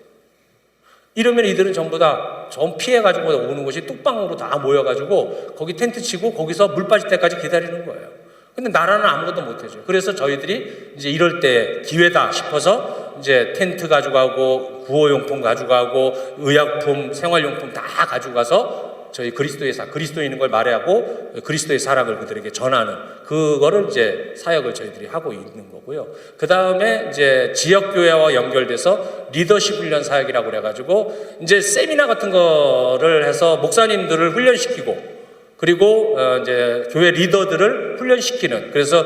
이러면 이들은 전부 다 전 피해가지고 오는 것이 뚝방으로 다 모여가지고 거기 텐트 치고 거기서 물 빠질 때까지 기다리는 거예요. 근데 나라는 아무것도 못 해줘요. 그래서 저희들이 이제 이럴 때 기회다 싶어서 이제 텐트 가져가고 구호용품 가져가고 의약품, 생활용품 다 가져가서 저희 그리스도인인 걸 말하고 그리스도의 사랑을 그들에게 전하는 그거를 이제 사역을 저희들이 하고 있는 거고요. 그 다음에 이제 지역교회와 연결돼서 리더십 훈련 사역이라고 그래가지고 이제 세미나 같은 거를 해서 목사님들을 훈련시키고 그리고 이제 교회 리더들을 훈련시키는, 그래서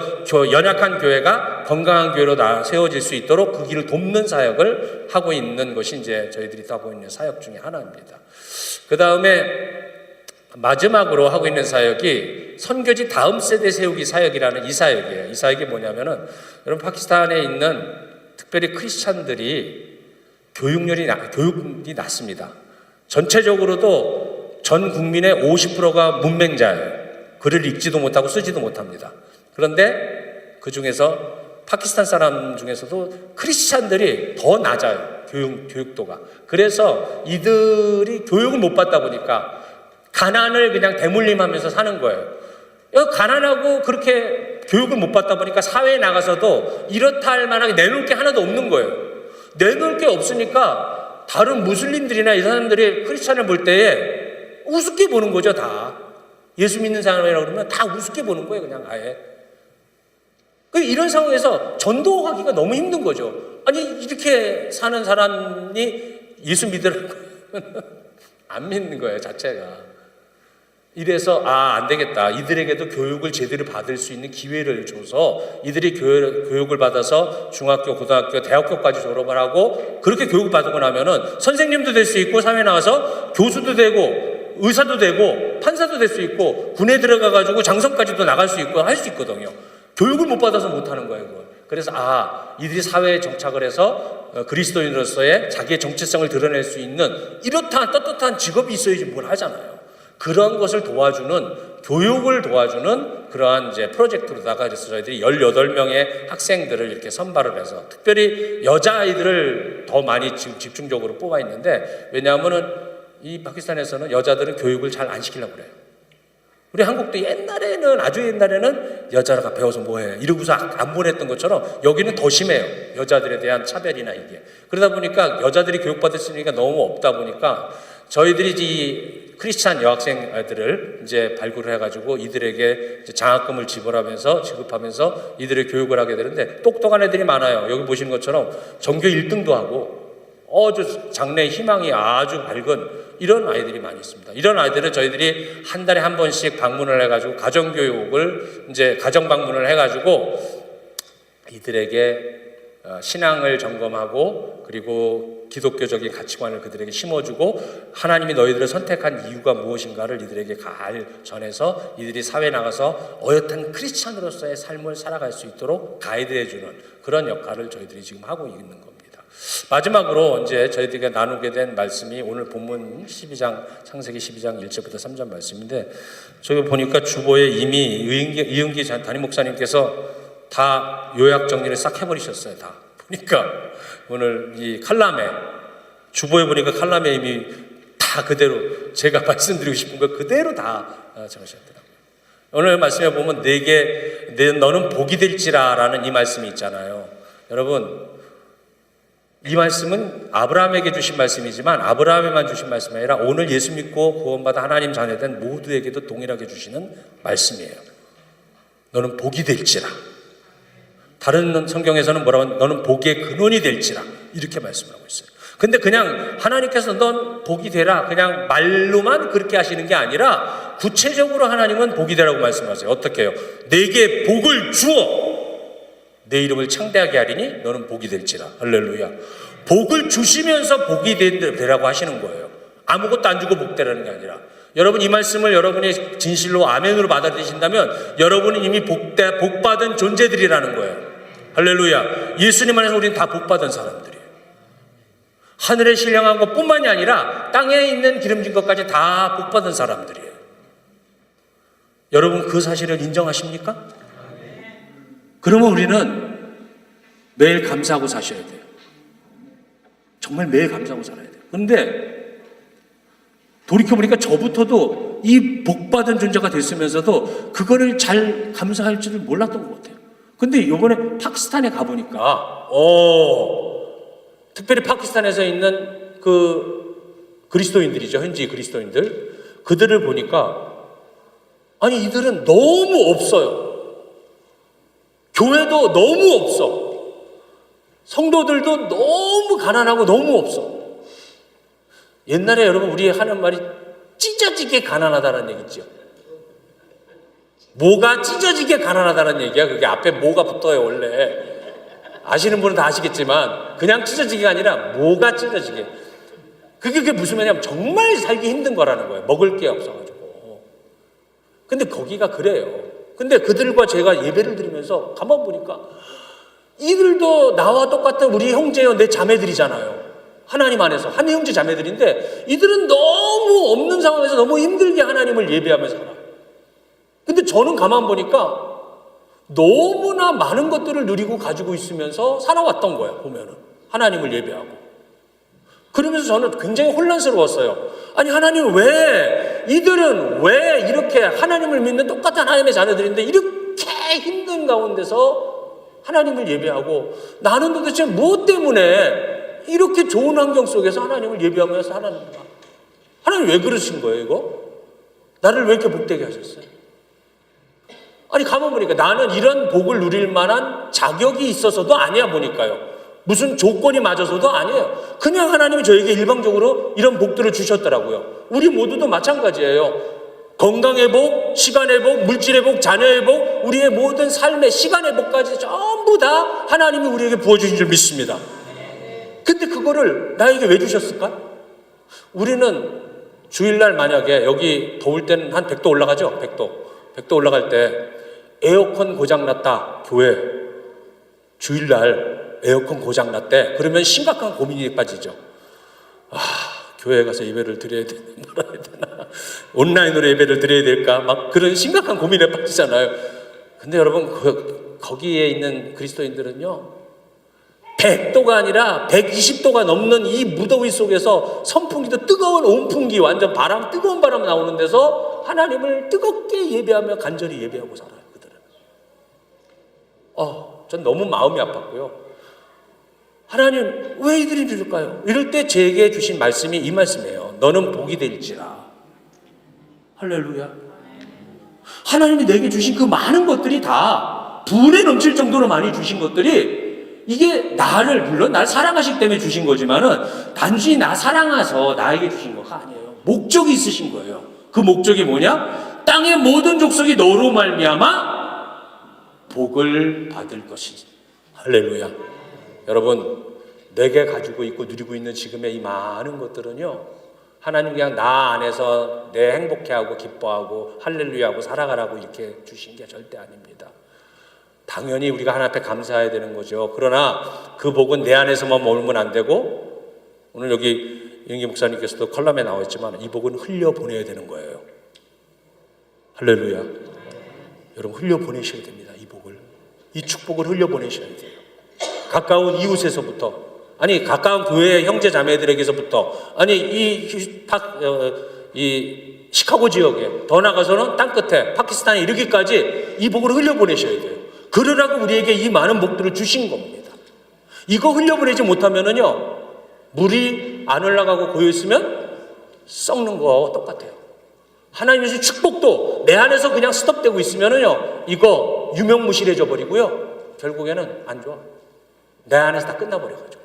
연약한 교회가 건강한 교회로 세워질 수 있도록 그 길을 돕는 사역을 하고 있는 것이 이제 저희들이 하고 있는 사역 중에 하나입니다. 그 다음에 마지막으로 하고 있는 사역이 선교지 다음 세대 세우기 사역이라는 이 사역이에요. 이 사역이 뭐냐면은 여러분 파키스탄에 있는 특별히 크리스찬들이 교육이 낮습니다. 전체적으로도 전 국민의 50%가 문맹자예요. 글을 읽지도 못하고 쓰지도 못합니다. 그런데 그 중에서 파키스탄 사람 중에서도 크리스찬들이 더 낮아요. 교육도가. 그래서 이들이 교육을 못 받다 보니까 가난을 그냥 대물림하면서 사는 거예요. 가난하고 그렇게 교육을 못 받다 보니까 사회에 나가서도 이렇다 할 만하게 내놓을 게 하나도 없는 거예요. 내놓을 게 없으니까 다른 무슬림들이나 이 사람들이 크리스찬을 볼 때에 우습게 보는 거죠, 다. 예수 믿는 사람이라고 그러면 다 우습게 보는 거예요, 그냥 아예. 이런 상황에서 전도하기가 너무 힘든 거죠. 아니, 이렇게 사는 사람이 예수 믿으라고 안 믿는 거예요, 자체가. 이래서 안 되겠다. 이들에게도 교육을 제대로 받을 수 있는 기회를 줘서 이들이 교육을 받아서 중학교, 고등학교, 대학교까지 졸업을 하고 그렇게 교육을 받고 나면은 선생님도 될 수 있고 사회에 나와서 교수도 되고 의사도 되고 판사도 될 수 있고 군에 들어가가지고 장성까지도 나갈 수 있고 할 수 있거든요. 교육을 못 받아서 못 하는 거예요, 그걸. 그래서 이들이 사회에 정착을 해서 그리스도인으로서의 자기의 정체성을 드러낼 수 있는 이렇다 떳떳한 직업이 있어야지 뭘 하잖아요. 그런 것을 도와주는, 교육을 도와주는 그러한 이제 프로젝트로다가 그래서 저희들이 18명의 학생들을 이렇게 선발을 해서 특별히 여자아이들을 더 많이 지금 집중적으로 뽑아 있는데, 왜냐하면은 이 파키스탄에서는 여자들은 교육을 잘 안 시키려고 그래요. 우리 한국도 아주 옛날에는 여자가 배워서 뭐해 이러고서 안 보냈던 것처럼 여기는 더 심해요. 여자들에 대한 차별이나 이게. 그러다 보니까 여자들이 교육받을 수 있는 게 너무 없다 보니까 저희들이 이 크리스찬 여학생 아이들을 이제 발굴을 해가지고 이들에게 이제 장학금을 지급하면서 이들의 교육을 하게 되는데 똑똑한 애들이 많아요. 여기 보시는 것처럼 전교 1등도 하고 장래의 희망이 아주 밝은 이런 아이들이 많이 있습니다. 이런 아이들은 저희들이 한 달에 한 번씩 방문을 해가지고 가정교육을 이제 가정 방문을 해가지고 이들에게 신앙을 점검하고 그리고 기독교적인 가치관을 그들에게 심어주고 하나님이 너희들을 선택한 이유가 무엇인가를 이들에게 잘 전해서 이들이 사회에 나가서 어엿한 크리스찬으로서의 삶을 살아갈 수 있도록 가이드해주는 그런 역할을 저희들이 지금 하고 있는 겁니다. 마지막으로 이제 저희들이 나누게 된 말씀이 오늘 본문 12장, 창세기 12장 1절부터 3절 말씀인데, 저기 보니까 주보에 이미 이은기 담임 목사님께서 다 요약 정리를 싹 해버리셨어요. 다 보니까 오늘 이 칼럼에 주보에 보니까 칼럼에 이미 다 그대로 제가 말씀드리고 싶은 거 그대로 다 적으셨더라고요. 오늘 말씀에 보면 너는 복이 될지라라는 이 말씀이 있잖아요. 여러분, 이 말씀은 아브라함에게 주신 말씀이지만 아브라함에만 주신 말씀이 아니라 오늘 예수 믿고 구원받아 하나님 자녀된 모두에게도 동일하게 주시는 말씀이에요. 너는 복이 될지라. 다른 성경에서는 뭐라고 하면 너는 복의 근원이 될지라 이렇게 말씀을 하고 있어요. 근데 그냥 하나님께서 넌 복이 되라 그냥 말로만 그렇게 하시는 게 아니라 구체적으로 하나님은 복이 되라고 말씀하세요. 어떻게 해요? 내게 복을 주어 내 이름을 창대하게 하리니 너는 복이 될지라. 할렐루야. 복을 주시면서 복이 되라고 하시는 거예요. 아무것도 안 주고 복 되라는 게 아니라. 여러분 이 말씀을 여러분이 진실로 아멘으로 받아들이신다면 여러분은 이미 복받은 존재들이라는 거예요. 할렐루야. 예수님 안에서 우리는 다 복받은 사람들이에요. 하늘에 신령한 것뿐만이 아니라 땅에 있는 기름진 것까지 다 복받은 사람들이에요. 여러분 그 사실을 인정하십니까? 그러면 우리는 매일 감사하고 사셔야 돼요. 정말 매일 감사하고 살아야 돼요. 그런데 돌이켜보니까 저부터도 이 복받은 존재가 됐으면서도 그거를 잘 감사할 줄을 몰랐던 것 같아요. 근데 이번에 파키스탄에 가보니까 특별히 파키스탄에서 있는 그 그리스도인들이죠. 현지 그리스도인들. 그들을 보니까 아니 이들은 너무 없어요. 교회도 너무 없어. 성도들도 너무 가난하고 너무 없어. 옛날에 여러분 우리 하는 말이 찢어지게 가난하다는 얘기죠. 뭐가 찢어지게 가난하다는 얘기야. 그게 앞에 뭐가 붙어요 원래. 아시는 분은 다 아시겠지만 그냥 찢어지기가 아니라 뭐가 찢어지게. 그게 무슨 말이냐면 정말 살기 힘든 거라는 거예요. 먹을 게 없어가지고. 근데 거기가 그래요. 근데 그들과 제가 예배를 드리면서 가만 보니까 이들도 나와 똑같은 우리 형제요 내 자매들이잖아요. 하나님 안에서 한 형제 자매들인데 이들은 너무 없는 상황에서 너무 힘들게 하나님을 예배하면서 살아요. 근데 저는 가만 보니까 너무나 많은 것들을 누리고 가지고 있으면서 살아왔던 거예요. 보면은 하나님을 예배하고. 그러면서 저는 굉장히 혼란스러웠어요. 아니 하나님 왜 이들은 왜 이렇게 하나님을 믿는 똑같은 하나님의 자녀들인데 이렇게 힘든 가운데서 하나님을 예배하고 나는 도대체 무엇 때문에 이렇게 좋은 환경 속에서 하나님을 예배하면서 살았는가? 하나님 왜 그러신 거예요 이거? 나를 왜 이렇게 복되게 하셨어요? 아니 가만 보니까 나는 이런 복을 누릴 만한 자격이 있어서도 아니야 보니까요. 무슨 조건이 맞아서도 아니에요. 그냥 하나님이 저에게 일방적으로 이런 복들을 주셨더라고요. 우리 모두도 마찬가지예요. 건강의 복, 시간의 복, 물질의 복, 자녀의 복, 우리의 모든 삶의 시간의 복까지 전부 다 하나님이 우리에게 부어주신 줄 믿습니다. 근데 그거를 나에게 왜 주셨을까? 우리는 주일날 만약에 여기 더울 때는 한 100도 올라가죠? 100도 올라갈 때 에어컨 고장났다 교회 주일날 에어컨 고장났대 그러면 심각한 고민이 빠지죠. 교회에 가서 예배를 드려야 되나 말아야 되나 온라인으로 예배를 드려야 될까 막 그런 심각한 고민에 빠지잖아요. 근데 여러분 거기에 있는 그리스도인들은요 100도가 아니라 120도가 넘는 이 무더위 속에서 선풍기도 뜨거운 온풍기 완전 바람 뜨거운 바람 나오는 데서 하나님을 뜨겁게 예배하며 간절히 예배하고 살아요. 그들은 전 너무 마음이 아팠고요. 하나님 왜 이들이 이럴까요? 이럴 때 제게 주신 말씀이 이 말씀이에요. 너는 복이 될지라. 할렐루야. 하나님이 내게 주신 그 많은 것들이 다 불에 넘칠 정도로 많이 주신 것들이 이게 나를 물론 날 사랑하시기 때문에 주신 거지만은 단순히 나 사랑해서 나에게 주신 거가 아니에요. 목적이 있으신 거예요. 그 목적이 뭐냐? 땅의 모든 족속이 너로 말미암아 복을 받을 것이지. 할렐루야. 여러분 내게 가지고 있고 누리고 있는 지금의 이 많은 것들은요 하나님 그냥 나 안에서 내 행복해하고 기뻐하고 할렐루야하고 살아가라고 이렇게 주신 게 절대 아닙니다. 당연히 우리가 하나님 앞에 감사해야 되는 거죠. 그러나 그 복은 내 안에서만 머물면 안 되고 오늘 여기 이영기 목사님께서도 컬럼에 나왔지만 이 복은 흘려보내야 되는 거예요. 할렐루야. 여러분 흘려보내셔야 됩니다. 이 복을. 이 축복을 흘려보내셔야 돼요. 가까운 이웃에서부터 아니 가까운 교회 형제 자매들에게서부터 아니 이 시카고 지역에 더 나가서는 땅끝에 파키스탄에 이르기까지 이 복을 흘려보내셔야 돼요. 그러라고 우리에게 이 많은 복들을 주신 겁니다. 이거 흘려보내지 못하면은요 물이 안 올라가고 고여있으면 썩는 거 똑같아요. 하나님의 주신 축복도 내 안에서 그냥 스톱되고 있으면은요 이거 유명무실해져 버리고요 결국에는 안 좋아. 내 안에서 다 끝나버려가지고.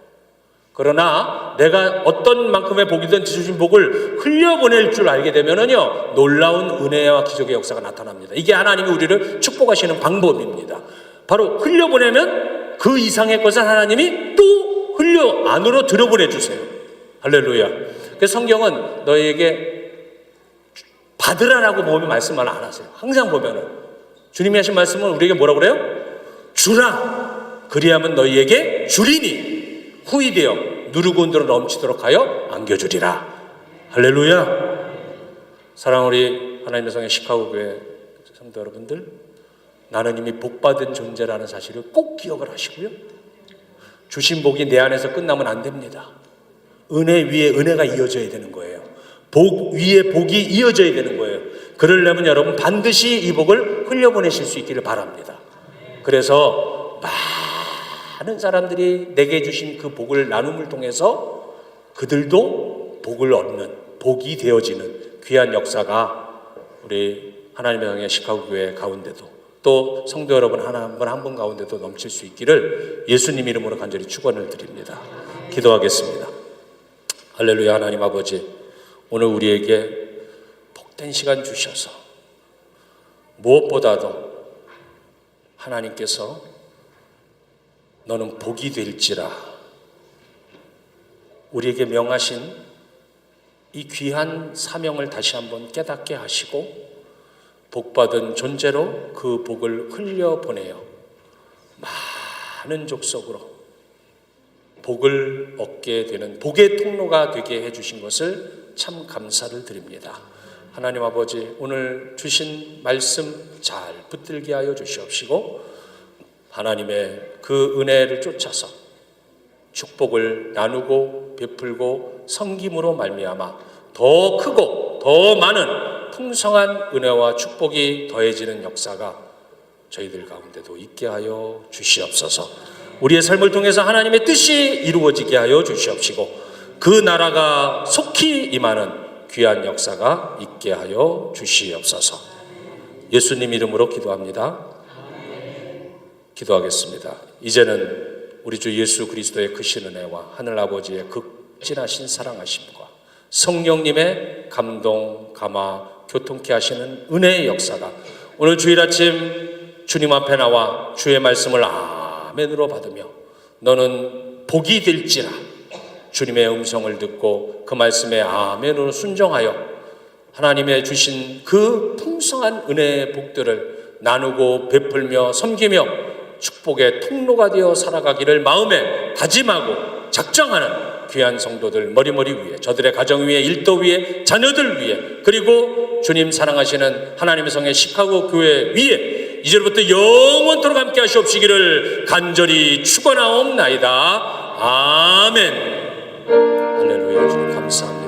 그러나 내가 어떤 만큼의 복이든 주신 복을 흘려보낼 줄 알게 되면은요 놀라운 은혜와 기적의 역사가 나타납니다. 이게 하나님이 우리를 축복하시는 방법입니다. 바로 흘려보내면 그 이상의 것을 하나님이 또 흘려 안으로 들여보내 주세요. 할렐루야. 그래서 성경은 너희에게 받으라라고 보면 말씀을 안 하세요. 항상 보면은 주님이 하신 말씀은 우리에게 뭐라고 그래요? 주라. 그리하면 너희에게 주리니 후히 되어 누르고 온대로 넘치도록 하여 안겨주리라. 할렐루야. 사랑하는 우리 하나님의 성의 시카고 교회 성도 여러분들, 나는 이미 복받은 존재라는 사실을 꼭 기억을 하시고요. 주신 복이 내 안에서 끝나면 안 됩니다. 은혜 위에 은혜가 이어져야 되는 거예요. 복 위에 복이 이어져야 되는 거예요. 그러려면 여러분 반드시 이 복을 흘려보내실 수 있기를 바랍니다. 그래서 많은 사람들이 내게 주신 그 복을 나눔을 통해서 그들도 복을 얻는, 복이 되어지는 귀한 역사가 우리 하나님의 영의 시카고 교회 가운데도 또 성도 여러분 한 분 가운데도 넘칠 수 있기를 예수님 이름으로 간절히 축원을 드립니다. 기도하겠습니다. 할렐루야. 하나님 아버지, 오늘 우리에게 복된 시간 주셔서 무엇보다도 하나님께서 너는 복이 될지라 우리에게 명하신 이 귀한 사명을 다시 한번 깨닫게 하시고 복받은 존재로 그 복을 흘려보내어 많은 족속으로 복을 얻게 되는 복의 통로가 되게 해주신 것을 참 감사를 드립니다. 하나님 아버지, 오늘 주신 말씀 잘 붙들게 하여 주시옵시고 하나님의 그 은혜를 쫓아서 축복을 나누고 베풀고 섬김으로 말미암아 더 크고 더 많은 풍성한 은혜와 축복이 더해지는 역사가 저희들 가운데도 있게 하여 주시옵소서. 우리의 삶을 통해서 하나님의 뜻이 이루어지게 하여 주시옵시고 그 나라가 속히 임하는 귀한 역사가 있게 하여 주시옵소서. 예수님 이름으로 기도합니다. 기도하겠습니다. 이제는 우리 주 예수 그리스도의 크신 은혜와 하늘 아버지의 극진하신 사랑하심과 성령님의 감동, 감화, 교통케 하시는 은혜의 역사가 오늘 주일 아침 주님 앞에 나와 주의 말씀을 아멘으로 받으며 너는 복이 될지라 주님의 음성을 듣고 그 말씀에 아멘으로 순종하여 하나님의 주신 그 풍성한 은혜의 복들을 나누고 베풀며 섬기며 축복의 통로가 되어 살아가기를 마음에 다짐하고 작정하는 귀한 성도들 머리머리 위에, 저들의 가정 위에, 일도 위에, 자녀들 위에, 그리고 주님 사랑하시는 하나님의 성의 시카고 교회 위에 이제부터 영원토록 함께 하시옵시기를 간절히 축원하옵나이다. 아멘. 할렐루야. 주님 감사합니다.